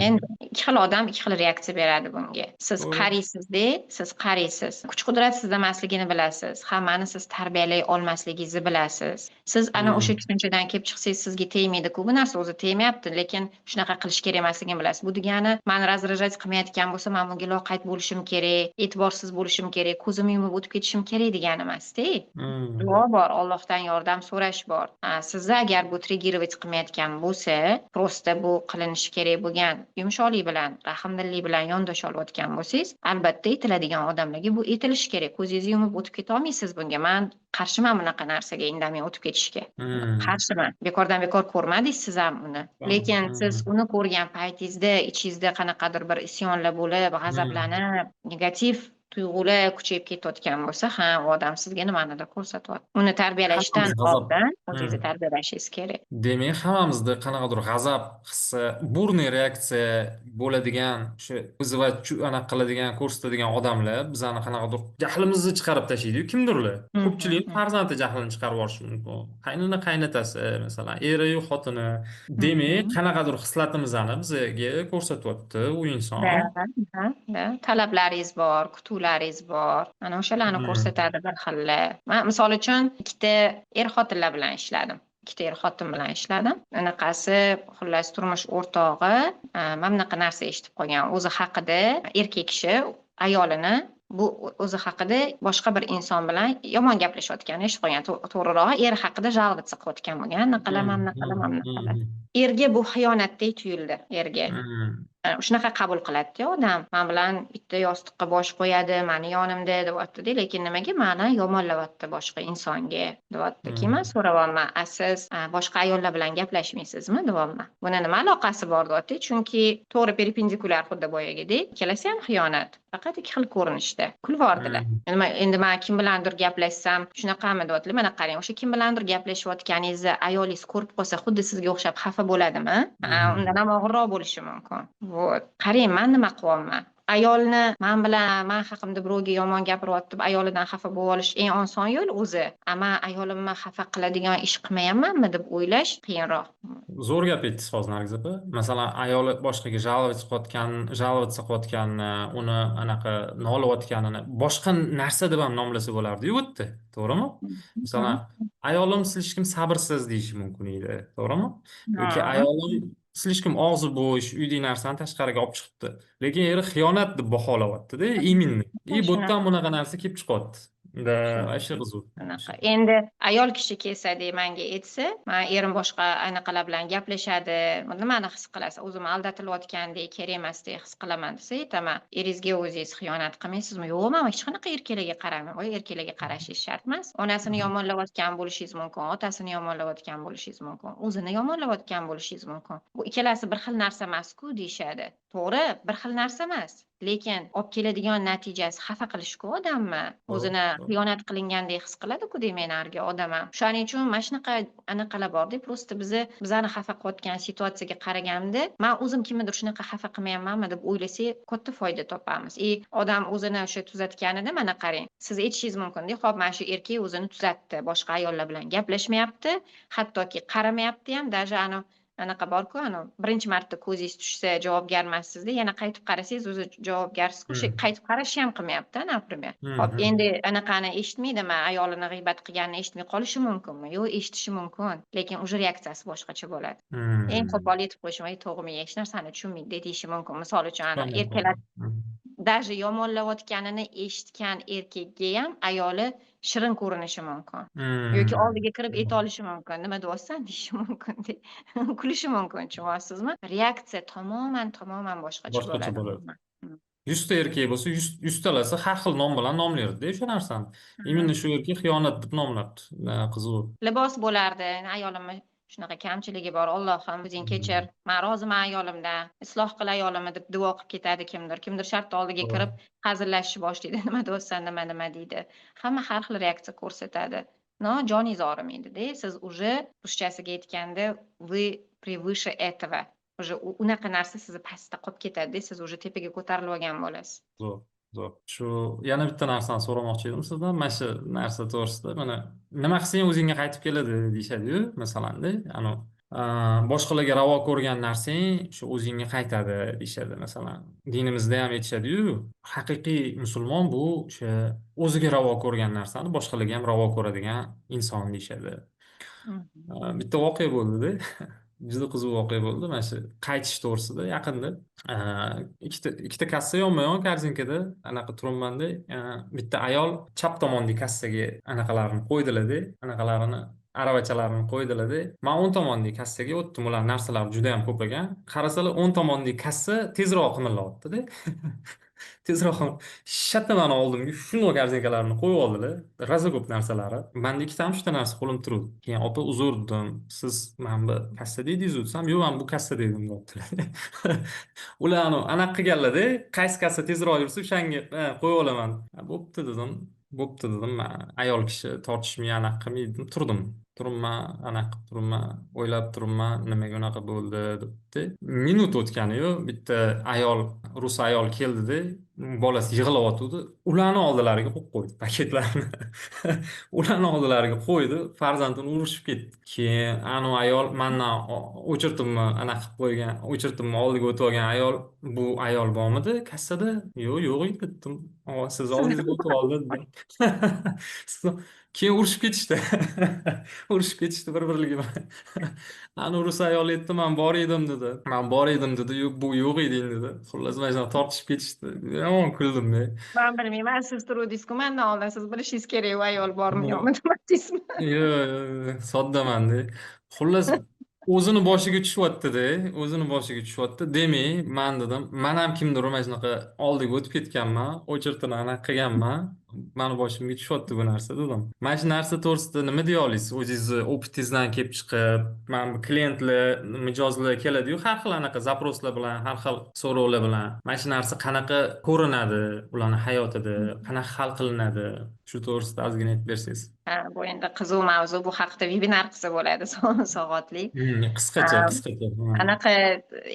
Endi ikki xil odam ikki xil reaksiya beradi bunga. Siz qaraysiz, kuch-qudrat sizda emasligini bilasiz. Hammani siz tarbiyalay olmasligingizni bilasiz. Siz ana o'sha tushunchadan kelib chiqsangiz sizga tegmaydi-ku. Bu narsa o'zi tegmayapti, lekin shunaqa qilish kerak emasligini bilasiz. Bu degani, meni раздражать qilmayotgan bo'lsa, men bunga loqayd bo'lishim kerak, e'tiborsiz bo'lishim kerak, ko'zimni yumib o'tib ketishim kerak degani emas-da. Duo bor, Allohdan yordam so'rash bor. Sizni agar bu triggerovat qilmayotgan bo'lsa, prosta bu qilinishi kerak bo'lgan yumshoqlik bilan, rahmdillik bilan yondasha olayotgan bo'lsangiz, albatta aytiladigan odamlarga bu aytilishi kerak. Ko'zingizni yumib o'tib keta olmaysiz bunga. Men qarshiman bunaqa narsaga, indamay o'tib ketishga. Qarshiman. Bekordan bekor ko'rmadingiz siz ham uni. Lekin siz uni ko'rgan paytingizda ichingizda qanaqadir bir isyonlar bo'lib, g'azablanib, negativ tuyg'ular kuchayib ketayotgan bo'lsa, ha, u odam sizga nimanidir ko'rsatyapti. Uni tarbiyalashdan oldin o'zingizni tarbiyalashingiz kerak. Demak, hammamizda qanaqadir g'azab hissi, burniy reaksiya bo'ladigan, o'sha vызывать anaqa qiladigan, ko'rsatadigan odamlar bizani qanaqadir jahlimizni chiqarib tashlaydi-yu, kimdirlar. Ko'pchilik farzandi jahlini chiqarib yuborishi mumkin. Qaynona qaynotasi, masalan, eri-yu xotini. Demak, qanaqadir hislatimizni bizga ko'rsatyapti u inson. Talablaringiz bor, kutuvlaringiz bor. Mana o'shalarni ko'rsatadi bir xilla. Men misol uchun ikkita er-xotinlar bilan ishladim. Ikkita er-xotin bilan ishladim. Anaqasi, xullas turmush o'rtog'i mana bunaqa narsa eshitib qolgan. O'zi haqida erkak kishi ayolini bu o'zi haqida boshqa bir inson bilan yomon gaplashayotganini eshitib qolgan. To'g'rirog'i eri haqida жаловаться qilayotgan bo'lgan. Naqalamam. Erga bu xiyonatdek tuyuldi, erga. Shunaqa qabul qiladida odam. Men bilan bitta yostiqqa bosh qo'yadi, meni yonimda deyapti-da, lekin nimaga meni yomonlayapti boshqa insonga deyapti. Keyin so'rayapman, siz boshqa ayollar bilan gaplashmaysizmi deyapman. Buni nima aloqasi bor deyapti? Chunki to'g'ri perpendikulyar xuddi boyagidek, ikkalasi ham xiyonat. Faqat ikki xil ko'rinishda. Kulvordilar. Endi men kim bilandir gaplashsam, shunaqami deyaptilar. Mana qarang, o'sha kim bilandir gaplashayotganingizni ayolingiz ko'rib qolsa, xuddi sizga o'xshab xafa bo'ladimi? Undan ham og'irroq bo'lishi mumkin. Qarang, men nima qilyapman? Ayolni men haqimda birovga yomon gapiryapti, ayolidan xafa bo'lib olish eng oson yo'l o'zi. Ama ayolimni xafa qiladigan ish qilmayapmanmi deb o'ylash qiyinroq. Zo'r gap aytdingiz hozir Nargiz opa. Masalan, ayoli boshqaga жаловаться qilayotganini, uni anaqa nolayotganini boshqa narsa deb ham nomlasa bo'lardi-yu u yerda. To'g'rimi? Masalan, ayolim slishkim sabrsiz deyishi mumkin edi. To'g'rimi? Yoki ayolim slishkim og'zi bo'sh, uydagi narsani tashqariga olib chiqibdi. Lekin eri xiyonat deb baholayapti-da, iminni. Bu yerdan bunaqa narsa kelib chiqyapti. Вообще qiziq. Endi ayol kishi kelsa-da menga aytsa, men erim boshqa anaqalar bilan gaplashadi, nimani his qilasiz? O'zimni aldatilayotgandek, kerak emasdek his qilaman desa, aytaman, eringizga o'zingiz xiyonat qilmaysizmi? Yo'q, men hech qanaqa erkaklarga qaramayman. Erkaklarga qarashingiz shart emas. Onasini yomonlayotgan bo'lishingiz mumkin, otasini yomonlayotgan bo'lishingiz mumkin, o'zini yomonlayotgan bo'lishingiz mumkin. Bu ikkalasi bir xil narsa emas-ku deyishadi. To'g'ri, bir xil narsa emas. Lekin olib keladigan natijasi xafa qilish-ku odamni. O'zini xiyonat qilingandek his qiladi-ku demak narigi odam ham. Shuning uchun mana shunaqa anaqalar bor-da, просто bizani xafa qilayotgan situatsiyaga qaraganda, men o'zim kimnidir shunaqa xafa qilmayapmanmi deb o'ylasak, katta foyda topamiz. Odam o'zini o'sha tuzatganida mana qarang. Siz aytishingiz mumkin-da, xo'p, mana shu erkak o'zini tuzatdi, boshqa ayollar bilan gaplashmayapti, hattoki qaramayapti ham, даже anaqa bor-ku, birinchi marta ko'zingiz tushsa javobgarmassizda, yana qaytib qarasangiz o'zi javobgarsiz-ku, qaytib qarashni ham qilmayapti, например. Hop, endi anaqani eshitmaydimi, ayolini g'iybat qilganini eshitmay qolishi mumkinmi? Yo'q, eshitishi mumkin, lekin o'sha reaksiyasi boshqacha bo'ladi. Eng qo'pol aytib qo'yishim, to'g'rimi, hech narsani tushunmaydi deyishi mumkin. Misol uchun, erkaklar даже yomonlayotganini eshitgan erkakga ham ayoli shirin ko'rinishi mumkin. Yoki oldiga kirib ayta olishi mumkin. Nima deyapsan deyishi mumkin. Kulishi mumkin, tushunyapsizmi? Reaksiya tamoman boshqacha bo'ladi. 100 ta erkak bo'lsa, 100 talasi har xil nom bilan nomlaydi o'sha narsani. Именно shu erkak xiyonat deb nomlabdi. Qiziq. Libos bo'lardi. Ayolimni shunaqa kamchiligi bor, Allohim o'zing kechir. Men roziman ayolimdan. Isloh qil ayolimni deb duo qilib ketadi kimdir. Kimdir shartta oldiga kirib hazillashishni boshlaydi. Nima deyapsan, nima deydi. Hamma har xil reaksiya ko'rsatadi. No, joningiz og'rimaydi-da. Siz уже ruschasiga aytganda вы превыше этого. Уже unaqa narsa sizni pastda qolib ketadi-da, siz уже tepaga ko'tarilib olgan bo'lasiz. Zo'r. Shu yana bitta narsani so'ramoqchi edim sizdan. Mana shu narsa to'g'risida, mana nima qilsang o'zingga qaytib keladi deyshadi-yu, masalanda, boshqalarga ravo ko'rgan narsang shu o'zingga qaytadi deyshadi, masalan. Dinimizda ham aytishadi-yu, haqiqiy musulmon bu o'sha o'ziga ravo ko'rgan narsani boshqalarga ham ravo ko'radigan inson deyshadi. Bitta voqea bo'ldi-da. Juda qiziq voqea bo'ldi mana shu qaytish to'g'risida yaqinda. Ikkita kassa yonma-yon korzinkada anaqa turibmanda, bitta ayol chap tomondagi kassaga anaqalarini qo'ydilar-da, anaqalarini aravachalarini qo'ydilar-da. Men o'ng tomondagi kassaga o'tdim, ular narsalar juda ham ko'p ekan. Qarasalar o'ng tomondagi kassa tezroq qimirlayapti-da. Tezroq shattamani oldimga shunday korzinkalarni qo'yib oldilar. Raza ko'p narsalari. Menda ikkita ham shunday narsa qo'lim turibdi. Keyin opa uzr dedim. Siz men bu kassa dedingiz-ku desam, yo'q, men bu kassa dedim debdilar. Ular anaqa qilganlar-da, qaysi kassa tezroq yursa o'shanga qo'yib olaman. Bo'pti dedim. Men ayol kishi tortishmay anaqa qilmaydim, turdim. Turibman, anaqa qilib turibman, o'ylab turibman, nimaga unaqa bo'ldi debdi. Minut o'tgani-yu, bitta ayol, rus ayol keldi-da, bolasi yig'layotdi. Ularni oldilariga qo'yib qo'ydi paketlarni. Ularni oldilariga qo'ydi, farzandini urishib ketdi. Keyin ayol mendan o'chirtibmi, anaqa qilib qo'ygan, o'chirtibmi oldiga o'tib olgan ayol, bu ayol bormidi kassada? Yo'q edi dedim. Siz oldingizga o'tib oldi dedim. Keyin urushib ketishdi. Urushib ketishdi bir-biriga bilan. Ani rus ayol aytdi, "Men bor edim" dedi. "Men bor edim" dedi. "Yo'q, bu yo'q eding" dedi. Xullas, mana shunaqa tortishib ketishdi. Yomon kuldim-da. Ben bilmayman, siz turuvdingiz-ku mendan oldin, siz bilishingiz kerak u ayol bormi yo'qmi demoqchiysizmi? Yo'q, soddaman-da. Xullas, o'zini boshiga tushyapti-da, o'zini boshiga tushyapti. Demak, men dedim, men ham kimdir mana shunaqa oldiga o'tib ketganman, o'chirtini anaqa qilganman. Mani boshimga tushyapti bu narsa dedim. Mana shu narsa to'g'risida nima deya olasiz? O'zingizni opitingizdan kelib chiqib, mana bu klientlar mijozlar keladi-yu, har xil anaqa zaproslar bilan, har xil so'rovlar bilan. Mana shu narsa qanaqa ko'rinadi ularni hayotida, qanaqa hal qilinadi? Shu to'g'risida ozgina aytib bersangiz. Ha, bu endi qiziq mavzu. Bu haqida vebinar qilsa bo'ladi soatli. Qisqacha, qisqacha. Anaqa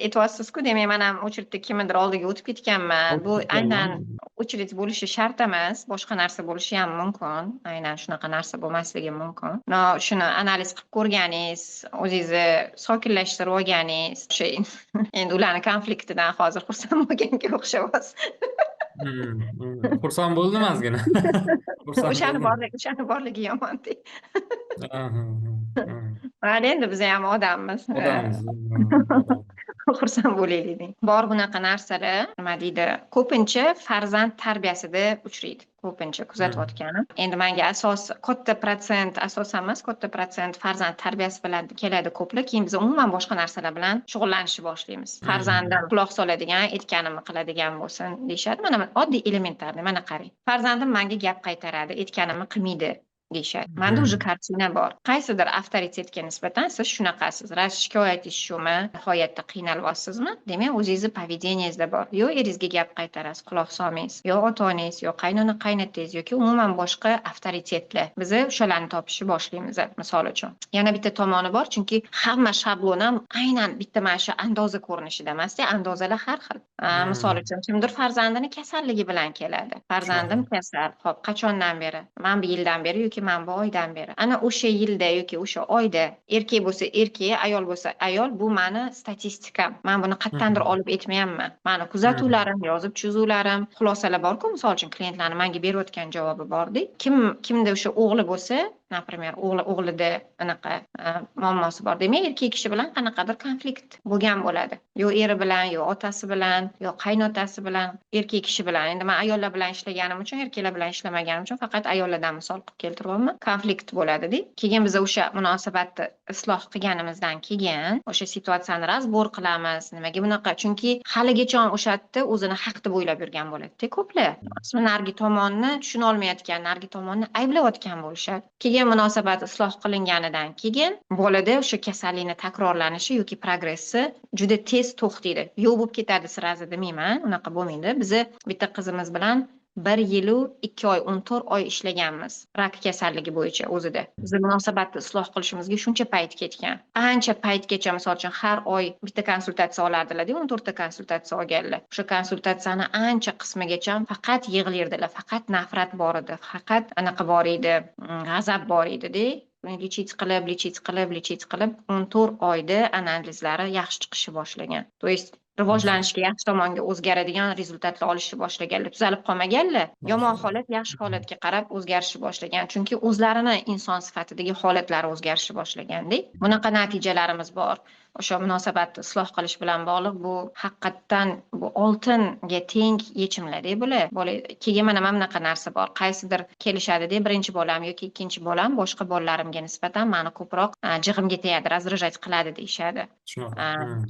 aytyapsiz-ku, demak, man ham очередьda kimnidir oldiga o'tib ketganman. Bu aynan очередь bo'lishi shart emas, boshqa narsa bo'lishi ham mumkin. Aynan shunaqa narsa bo'lmasligi mumkin. No, shuni analiz qilib ko'rganingiz, o'zingizni sokinlashtirib olganingiz, o'sha endi ularni konfliktidan hozir xursand bo'lganga o'xshamaysiz. Xursand bo'ldim ozgina. Xursand bo'ldim. O'shani borligi yomon deng. Aha, aha. Mayli, endi biz ham odammiz. Odammiz. Xursand bo'laylik deng. Bor bunaqa narsalar, nima deydi, ko'pincha farzand tarbiyasida uchraydi. Ko'pincha kuzatayotganim. Endi menga asos katta protsent, asosan emas, katta protsent farzand tarbiyasi bilan keladi ko'plar. Keyin biz umuman boshqa narsalar bilan shug'ullanishni boshlaymiz. Farzandim quloq soladigan, aytganimni qiladigan bo'lsin deyishadi. Mana oddiy elementarniy, mana qarang. Farzandim menga gap qaytaradi, aytganimni qilmaydi deyishadi. Menda уже kartina bor. Qaysidir avtoritetga nisbatan siz shunaqasiz. Ras shikoyatingiz shumi? Nihoyatda qiynalyapsizmi? Demak, o'zingizni povedieniyangizda bor. Yo eringizga gap qaytarasiz, quloq solmaysiz, yo ota-onangiz, yo qaynona qaynotangiz yoki umuman boshqa avtoritetlar. Biz o'shalarni topishni boshlaymiz, misol uchun. Yana bitta tomoni bor, chunki hamma shablon ham aynan bitta mana shu andoza ko'rinishida emas-da, andozalar har xil. Misol uchun, kimdir farzandini kasalligi bilan keladi. Farzandim kasal. Xo'p, qachondan beri? Men bir yildan beri yoki men bu oydan beri. Ana o'sha yilda yoki o'sha oyda erkak bo'lsa erkak, ayol bo'lsa ayol, bu meni statistikam. Men buni qayerdandir olib aytmayapman. Meni kuzatuvlarim, yozib chizuvlarim, xulosalar bor-ku, misol uchun klientlarning menga berayotgan javobi bor-da. Kimda o'sha o'g'li bo'lsa, например, o'g'lida anaqa muammosi bor. Demak, erkak kishi bilan qanaqadir konflikt bo'lgan bo'ladi. Yo eri bilan, yo otasi bilan, yo qaynotasi bilan, erkak kishi bilan. Endi men ayollar bilan ishlaganim uchun, erkaklar bilan ishlamaganim uchun faqat ayollardan misol qilib keltiryapman. Konflikt bo'ladi-da. Keyin biz o'sha munosabatni isloh qilganimizdan keyin o'sha situatsiyani razbor qilamiz. Nimaga bunaqa? Chunki haligacha o'sha yerda o'zini haq deb o'ylab yurgan bo'ladi-da ko'plar. Nargi tomonni tushuna olmayotgan, nargi tomonni ayblayotgan bo'lishadi. Keyin munosabat isloh qilinganidan keyin bolada o'sha kasallikni takrorlanishi yoki progressi juda tez to'xtaydi. Yo'q bo'lib ketadi sirazi demayman, unaqa bo'lmaydi. Biz bitta qizimiz bilan 1 yil 2 oy, 14 oy ishlaganmiz rak kasalligi bo'yicha o'zida. Biz munosabatni isloh qilishimizga shuncha payt ketgan. Ancha paytgacha, misol uchun, har oy bitta konsultatsiya olardilar-da, 14 ta konsultatsiya olganlar. O'sha konsultatsiyani ancha qismigacha faqat yig'lardilar, faqat nafrat bor edi, faqat anaqa bor edi, g'azab bor edi-da. Lechit qilib 14 oyda analizlari yaxshi chiqishni boshlagan. To есть rivojlanishga yaxshi tomonga o'zgaradigan rezultatlar olishni boshlaganlar, tuzalib qolmaganlar. Yomon holat yaxshi holatga qarab o'zgarishni boshlagan, chunki o'zlarini inson sifatidagi holatlari o'zgarishni boshlaganda. Bunaqa natijalarimiz bor. O'sha munosabatni isloh qilish bilan bog'liq bu haqiqatdan bu oltinga teng yechimlar-da bular. Keyin mana bunaqa narsa bor. Qaysidir kelishadi-da, birinchi bolam yoki ikkinchi bolam boshqa bolalarimga nisbatan meni ko'proq jig'imga tegadi, razrajat qiladi deyshadi.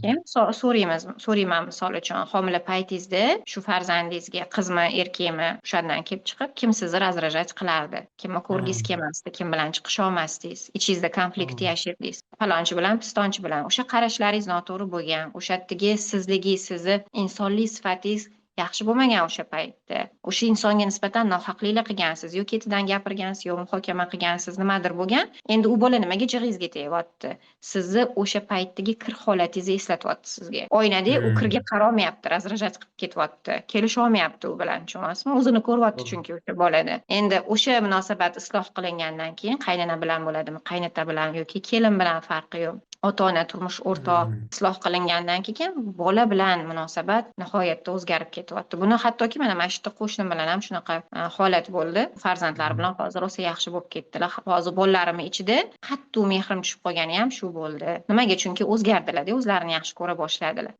Keyin so'rayman, misol uchun, homila paytingizda shu farzandingizga qizmi, erkakmi, o'shandan kelib chiqib, kim sizni razrajat qilardi? Kimni ko'rgingiz kelmasdi? Kim bilan chiqisha olmasdingiz? Ichingizda konflikt yashirdingiz. Falonchi bilan, pistonchi bilan. O'sha qarashlaringiz noto'g'ri bo'lgan, o'sha yerdagi sizligingiz, sizni insonlik sifatingiz yaxshi bo'lmagan o'sha paytda. O'sha insonga nisbatan nohaqliklar qilgansiz, yo ketidan gapirgansiz, yo muhokama qilgansiz, nimadir bo'lgan. Endi u bola nimaga jig'ingizga tegyapti? Sizni o'sha paytdagi kir holatingizni eslatyapti sizga. Oynada u kirga qarolmayapti, razrajat qilib ketyapti, kelisha olmayapti u bilan, tushunasizmi? O'zini ko'ryapti chunki o'sha bolada. Endi o'sha munosabat isloh qilingandan keyin qaynona bilan bo'ladimi, qaynota bilan yoki kelin bilan farqi yo'q. ota-ona, turmush o'rtoq Hmm. isloh qilingandan keyin bola bilan munosabat nihoyatda o'zgarib ketyapti. Buni hattoki mana shu yerda qo'shnim bilan ham shunaqa holat bo'ldi. Farzandlari bilan hozir rosa yaxshi bo'lib ketdilar. Hozir bolalarimni ichida qattiq mehrim tushib qolgani ham shu bo'ldi. Nimaga? Chunki o'zgardilar-da, o'zlarini yaxshi ko'ra boshladilar.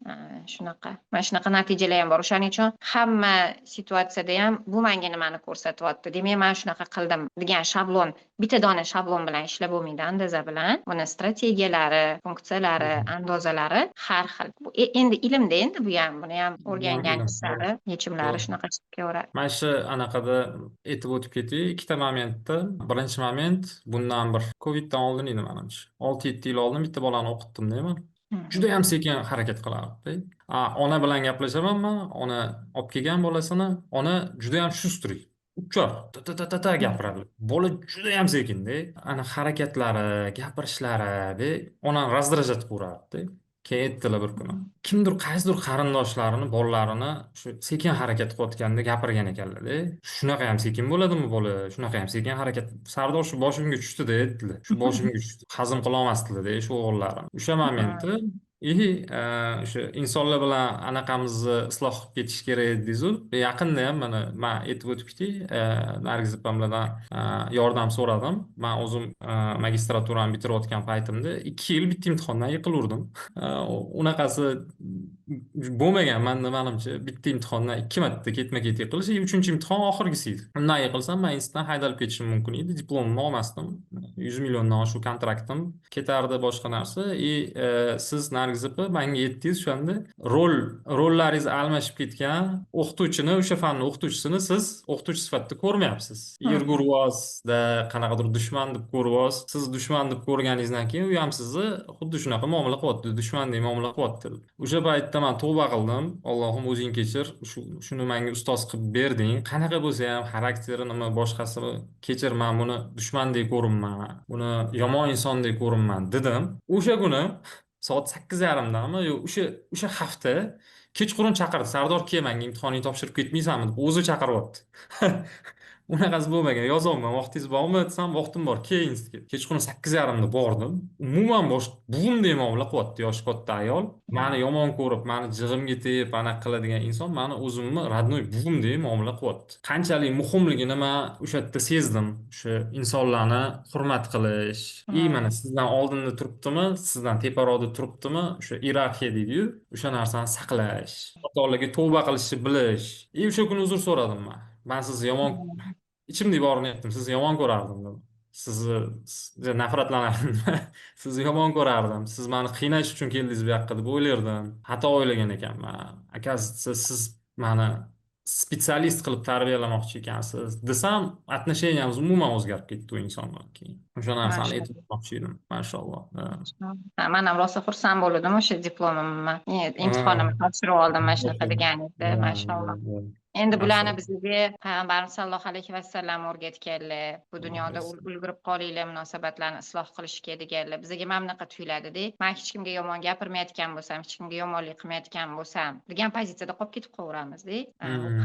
Shunaqa. Mana shunaqa natijalar ham bor. O'shaning uchun hamma situatsiyada ham bu menga nimani ko'rsatyapti. Demak, men shunaqa qildim degan shablon, bitta dona shablon bilan ishlab bo'lmaydi, andoza bilan. Buni strategiyalari, funksiyalari, andozalari har xil. Bu endi ilmda, endi bu ham buni ham o'rgangan sari yechimlari To'g'ri. shunaqa chiqib kelaveradi. Mana shu anaqada aytib o'tib ketay. Ikkita momentda. Birinchi moment bundan bir Coviddan oldin edi menimcha. 6-7 yil oldin bitta bolani o'qitdim men. Juda ham sekin harakat qilardi. Ona bilan gaplashaman men. Ona olib kelgan bolasini, ona juda ham shustrik. Uchar, ta gapiradi. Bola juda ham sekinda. Ana harakatlari, gapirishlari, onani раздражать qiladi. Keyin aytdilar bir kuni. Kimdir qaysidir qarindoshlarini, bolalarini shu sekin harakat qilayotganda gapirgan ekanlar-da. Shunaqa ham sekin bo'ladimi bola? Shunaqa ham sekin harakat. Sardor shu boshimga tushdi-da, aytdilar. Shu boshimga tushdi. Hazm qila olmasdilar-da shu o'g'illarim. O'sha momentda o'sha insonlar bilan anaqamizni isloh qilib ketish kerak dedingiz-ku. Yaqinda ham mana men aytib o'tib ketay, Nargiz opamlardan yordam so'radim. Men o'zim magistraturani bitirayotgan paytimda 2 yil bitta imtihondan yiqilurdim. Unaqasi bo'lmagan menimcha. Bitta imtihondan 2 marta ketma-ket yiqilish, 3-chi imtihon oxirgisi edi. Undan yiqilsam men institutdan haydalib ketishim mumkin edi. Diplomimni olmasdim. 100 milliondan oshiq kontraktim ketardi, boshqa narsa. Siz Nargiz opa menga aytdingiz o'shanda rollaringiz almashib ketgan o'qituvchini, o'sha fanni o'qituvchisini siz o'qituvchi sifatida ko'rmayapsiz. Yergurvozda qanaqadir dushman deb ko'ryapsiz. Siz dushman deb ko'rganingizdan keyin u ham sizni xuddi shunaqa muomala qilyapti, dushmandek muomala qilyapti. O'sha paytda men tavba qildim. Allohim o'zing kechir, shuni menga ustoz qilib berding. Qanaqa bo'lsa ham xarakteri nima boshqasi kechir, men buni dushmandek ko'rinman, buni yomon insondek ko'rinman dedim. O'sha kuni soat 8:30dami, yo'q, o'sha hafta kechqurun chaqirdi. Sardor, kel, menga imtihoningni topshirib ketmaysanmi deb o'zi chaqiryapti. Unaqasi bo'lmagan. Yozolman, vaqtingiz bormi desam, vaqtim bor, keling. Kechqurun 8:30da bordim. Umuman buvimdek muomala qilyapti yosh katta ayol. Meni yomon ko'rib, meni jig'imga tegib, anaqa qiladigan inson meni o'zimni родной buvimdek muomala qilyapti. Qanchalik muhimligini men o'sha yerda sezdim. O'sha insonlarni hurmat qilish. Mana sizdan oldinda turibdimi, sizdan teparoqda turibdimi, o'sha iyerarxiya deydi-yu, o'sha narsani saqlash. Xatolarga tavba qilishni bilish. O'sha kuni uzr so'radim men. Men sizni yomon ichimda borini aytdim, sizni yomon ko'rardim dedim. Sizni nafratlanardim. Sizni yomon ko'rardim. Siz meni qiynash uchun keldingiz bu yoqqa deb o'ylardim. Xato o'ylagan ekanman. Akasi siz meni spetsialist qilib tarbiyalamoqchi ekansiz desam, отношениямыз umuman o'zgarib ketdi u inson bilan keyin. O'sha narsani aytib o'tmoqchi edim. Mashalloh. Men ham rosa xursand bo'ldim o'sha diplomimni, imtihonimni topshirib oldim mana shunaqa deganingizda, mashalloh. Endi bularni bizga payg'ambarimiz sollallohu alayhi vasallam o'rgatganlar. Bu dunyoda ulgurib qolinglar, munosabatlarni isloh qilishga deganlar. Bizga mana bunaqa tuyuladi-da. Men hech kimga yomon gapirmayotgan bo'lsam, hech kimga yomonlik qilmayotgan bo'lsam, degan pozitsiyada qolib ketib qolaveramizda.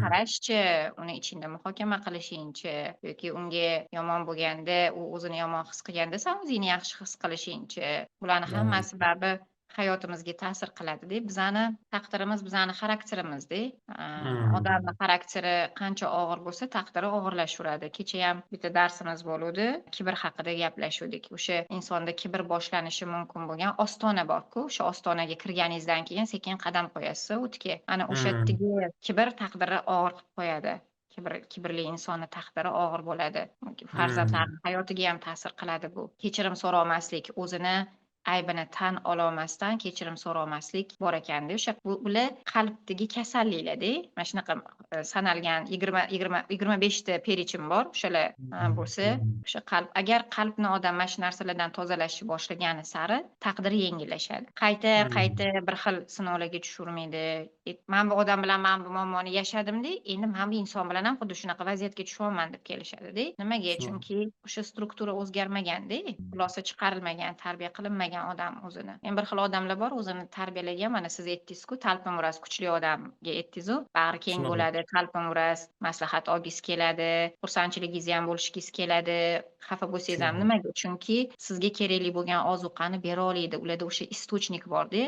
Qarashchi, uni ichingda muhokama qilishingchi yoki unga yomon bo'lganda, u o'zini yomon his qilganda sen o'zingni yaxshi his qilishingchi. Bularni hammasi baribir hayotimizga ta'sir qiladi-da. Bizani taqdirimiz, bizani xarakterimizda. Odamning xarakteri qancha og'ir bo'lsa, taqdiri og'irlashaveradi. Kecha ham bitta darsimiz bo'ldi, kibr haqida gaplashuvdik. O'sha insonda kibr boshlanishi mumkin bo'lgan ostona bor-ku, o'sha ostonaga kirganingizdan keyin sekin qadam qo'yasiz o'tga. Ana o'sha kibr taqdiri og'ir qilib qo'yadi. Kibrli insonni taqdiri og'ir bo'ladi. Farzandlarning hayotiga ham ta'sir qiladi bu. Kechirim so'ramaslik, o'zini aybini tan ololmasdan kechirim so'ramaslik bor ekanda. O'sha bular qalbdagi kasalliklarda. Mana shunaqa sanalgan 25 ta perichim bor. O'shalar bo'lsa, o'sha qalb, agar qalbni odam mana shu narsalardan tozalashni boshlagani sari taqdiri yengillashadi. Qayta bir xil sinovlarga tushirmaydi. man bu odam bilan man bu muammoni yashadimda, endi man bu inson bilan ham xuddi shunaqa vaziyatga tushyapman deb kelishadida. Nimaga? Shunaqa. Chunki o'sha struktura o'zgarmaganda, xulosa chiqarilmagan, tarbiya qilinmagan odam o'zini. Men bir xil odamlar bor, o'zini tarbiyalagan, mana siz aytdingiz-ku, talpinmuras kuchli odamga aytdingiz-ku, bag'ri keng Shunaqa. bo'ladi, talpinmuras, maslahat olgisi keladi, xursandchiligingizni ham bo'lishgingiz keladi, xafa bo'lsangiz ham. Shunaqa. Nimaga? Chunki sizga kerakli bo'lgan ozuqani bera oladi. Ularda o'sha istochnik borda.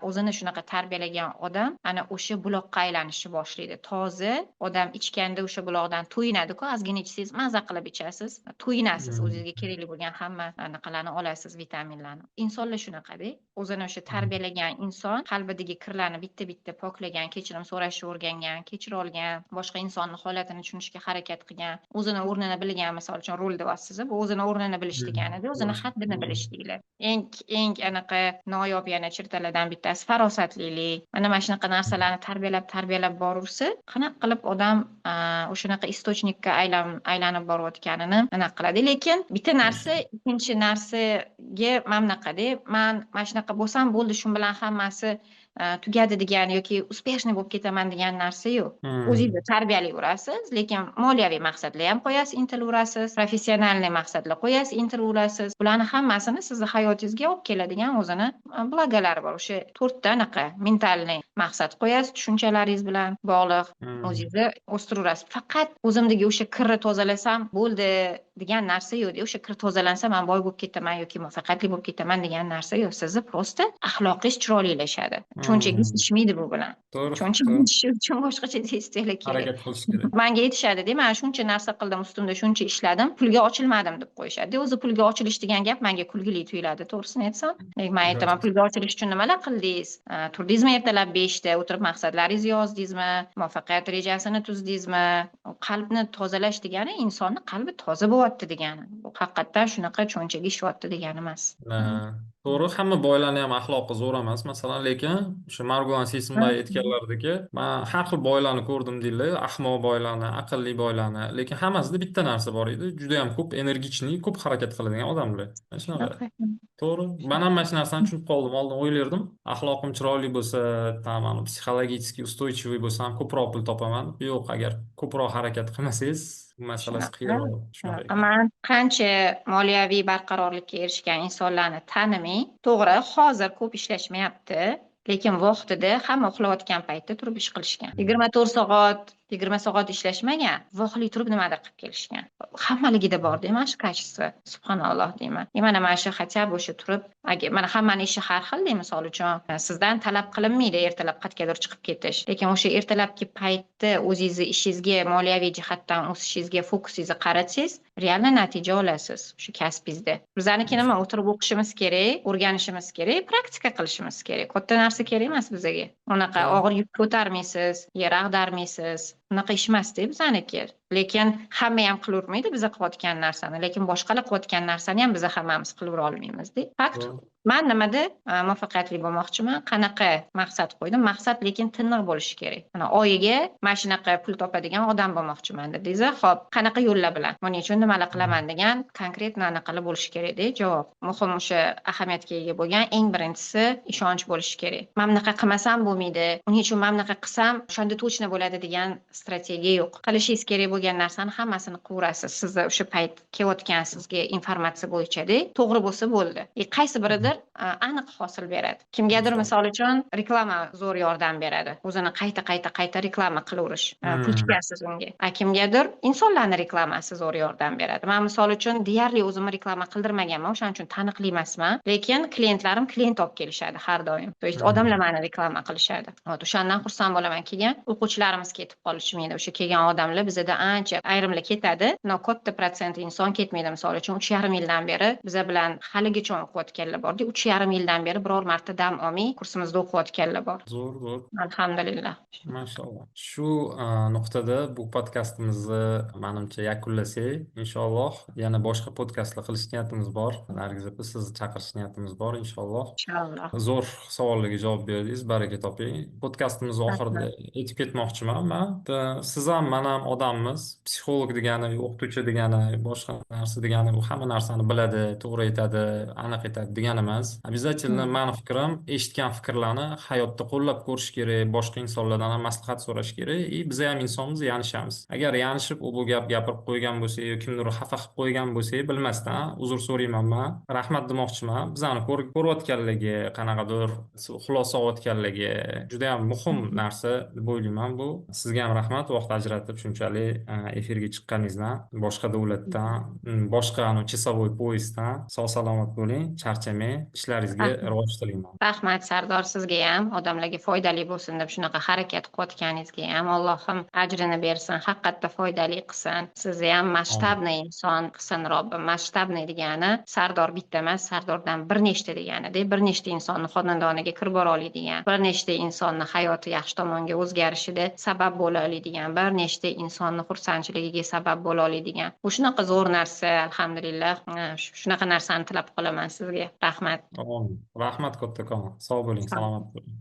O'zini shunaqa tarbiyalagan odam ana o'sha buloqqa aylanishni boshlaydi. Toza odam ichganda o'sha buloqdan to'yinadi-ku, ozgina ichsangiz maza qilib ichasiz, to'yinasiz, o'zingizga kerakli bo'lgan hamma anaqalarni olasiz, vitaminlarni. Insonlar shunaqada. O'zini o'sha tarbiyalagan inson qalbidagi kirlarni bitta-bitta poklagan, kechirim so'rashni o'rgangan, kechira olgan, boshqa insonni holatini tushunishga harakat qilgan, o'zini o'rnini bilgan, misol uchun rol deyapsiz, bu o'zini o'rnini bilish deganida, o'zini haddini bilish deyiladi. Eng anaqa noyob yana chirtalardan bittasi farosatlilik. Mana shunaqa narsalarni tarbiyalab boraversa, qanaqa qilib odam o'shanaqa istochnikka aylanib borayotganini aniq qiladi. Lekin bitta narsa ikkinchi narsaga mana bunaqada, man mana shunaqa bo'lsam bo'ldi, shu bilan hammasi tugadi degan yoki успешный bo'lib ketaman degan narsa yo'q. O'zingizni tarbiyalayverasiz, lekin moliyaviy maqsadlar ham qo'yasiz, intilaverasiz, professionalniy maqsadlar qo'yasiz, intilaverasiz. Bularni hammasini sizni hayotingizga olib keladigan o'zini blagalari bor. O'sha 4 ta anaqa mentalniy maqsad qo'yasiz, tushunchalaringiz bilan bog'liq, o'zingizni o'stiraverasiz. Faqat o'zimdagi o'sha kirni tozalasam bo'ldi degan narsa yo'q. O'sha kir tozalansa men boy bo'lib ketaman yoki muvaffaqiyatli bo'lib ketaman degan narsa yo'q. Sizni prosta axloqingiz chiroylilashadi. Tushunchagingiz ishmaydi bu bilan. To'g'ri. Tushunchagingiz uchun boshqacha testlar kerak. Harakat qilish kerak. Menga aytishadi, men shuncha narsa qildim, ustimda shuncha ishladim, pulga ochilmadim deb qo'yishadi. O'zi pulga ochilish degan gap menga kulgili tuyuladi, to'g'risini aytsam. Men aytaman, pulga ochilish uchun nimalar qildingiz? Turdingizmi ertalab 5 da, o'tirib maqsadlaringizni yozdingizmi? Muvaffaqiyat rejasini tuzdingizmi? Qalbni tozalash degani insonni qalbi toza bo'lyapti degani. Bu haqiqatdan shunaqa cho'nchaga ishyapti degani emas. To'g'ri, hamma boylarni ham axloqi zo'r emas, masalan, lekin o'sha Margon Sismbayev aytganlaridagi, men har xil boylarni ko'rdim deydilar, ahmoq boylarni, aqlli boylarni, lekin hammasida bitta narsa bor edi, juda ham ko'p energichniy, ko'p harakat qiladigan odamlar. Mana shunaqa. To'g'ri. Men ham mana shu narsani tushunib qoldim. Oldin o'ylardim, axloqim chiroyli bo'lsa, tam psixologически устойчивый bo'lsam, ko'proq pul topaman. Yo'q, agar ko'proq harakat qilmasangiz, masalasi qiyin. Shunaqa ekan. Man qancha moliyaviy barqarorlikka erishgan insonlarni tanimay, to'g'ri, hozir ko'p ishlashmayapti, lekin vaqtida hamma uxlayotgan paytda turib ish qilishgan. 24 soat 20 soat ishlashmagan, voqli turib nimadir qilib kelishgan. Hammaligida bor-da mana shu kачество. Subhanalloh deyman. Mana shu хотя бы o'sha turib, mana hammaning ishi har xil, misol uchun sizdan talab qilinmaydi ertalab qatgadir chiqib ketish. Lekin o'sha ertalabki paytda o'zingizni ishingizga, moliyaviy jihatdan o'sishingizga fokusingizni qaratsangiz, real natija olasiz shu kasbingizda. Bizlarniki nima? O'tirib o'qishimiz kerak, o'rganishimiz kerak, praktika qilishimiz kerak. Katta narsa kerak emas bizga. Unaqa og'ir yuk ko'tarmaysiz, yer ag'darmaysiz. Unaqa ish emasda bizaniki. Lekin hamma ham qilavermaydi biza qilayotgan narsani, lekin boshqalar qilayotgan narsani ham biza hammamiz qilib olmaymiz-da. Fakt. Men nimada muvaffaqiyatli bo'lmoqchiman? Qanaqa maqsad qo'ydim? Maqsad lekin tiniq bo'lishi kerak. Mana oyiga mana shunaqa pul topadigan odam bo'lmoqchiman dedingiz. Xo'p, qanaqa yo'llar bilan? Buning uchun nimalar qilaman degan konkret aniqlik bo'lishi kerak-da, javob. Muhim o'sha ahamiyatga ega bo'lgan eng birinchisi ishonch bo'lishi kerak. Men bunaqa qilmasam bo'lmaydi. Uning uchun men bunaqa qilsam, o'shanda точно bo'ladi degan strategiya yo'q. Qilishingiz kerak bo'lgan narsani hammasini qilaverasiz. Sizni o'sha payt kelayotgan sizga informatsiya bo'yicha-da, to'g'ri bo'lsa bo'ldi. Qaysi biridir aniq hosil beradi. Kimgadir misol uchun reklama zo'r yordam beradi. O'zini qayta reklama qilaverish. Pul tikasiz unga. Kimgadir insonlarni reklamasi zo'r yordam beradi. Men misol uchun deyarli o'zimni reklama qildirmaganman, o'shaning uchun taniqli emasman, lekin klientlarim klient olib kelishadi har doim. To есть odamlar meni reklama qilishadi. O'shandan xursand bo'laman. Keyin o'quvchilarimiz ketib qolishmaydi. O'sha kelgan odamlar bizda ancha ayrimlar ketadi. No katta protsent inson ketmaydi. Misol uchun 3,5 yildan beri biza bilan haligacha o'qiyotganlar bor. 3,5 yildan beri biror marta dam olmay kursimizda o'qiyotganlar bor. Zo'r. Alhamdulillah. Mashalloh. Shu nuqtada bu podkastimizni menimcha yakunlasak, inshaalloh yana boshqa podkastlar qilish niyatimiz bor. Nargiz opa, sizni chaqirish niyatimiz bor inshaalloh. Inshaalloh. Zo'r savollarga javob berdingiz, baraka toping. Podkastimiz oxirida aytib ketmoqchiman men. Siz ham men ham odammiz, emas. Psixolog degani, o'qituvchi degani, boshqa narsa degani u hamma narsani biladi, to'g'ri aytadi, aniq aytadi degani emas. Обязательно Hmm. mani fikrim, eshitgan fikrlarni hayotda qo'llab ko'rish kerak, boshqa insonlardan ham maslahat so'rash kerak. Biz ham insonmiz, yanishamiz. Agar yanishib u bu gap gapirib qo'ygan bo'lsa, yoki kimdir xafa qilib qo'ygan bo'lsa, bilmasdan uzr so'rayman man. Rahmat demoqchiman. Bizani ko'rayotganligi, qanaqadir xulosa olayotganligi juda ham muhim narsa deb o'ylayman bu. Sizga ham rahmat vaqt ajratib shunchalik efirga chiqqaningizdan, boshqa davlatdan, boshqa часовой поездdan sog' salomat bo'ling, charchamang, ishlaringizga rivoj tilayman. Rahmat Sardor, sizga ham odamlarga foydali bo'lsin deb shunaqa harakat qilayotganingizga ham Allohim ajrini bersin, haqiqatda foydali qilsin. Sizni ham Amin. masshtabniy inson qilsin Robbim. Masshtabniy degani Sardor bitta emas, Sardordan bir nechta deganida, bir nechta insonni xonadoniga kirib bora oladigan, bir nechta insonni hayoti yaxshi tomonga o'zgarishida sabab bo'la oladigan, bir nechta insonni xursandchiligiga sabab bo'la oladigan. Bu shunaqa zo'r narsa, alhamdulillah. Shunaqa narsani tilab qolaman sizga. Rahmat. Amin. Rahmat kattakon. Sog' bo'ling, salomat bo'ling.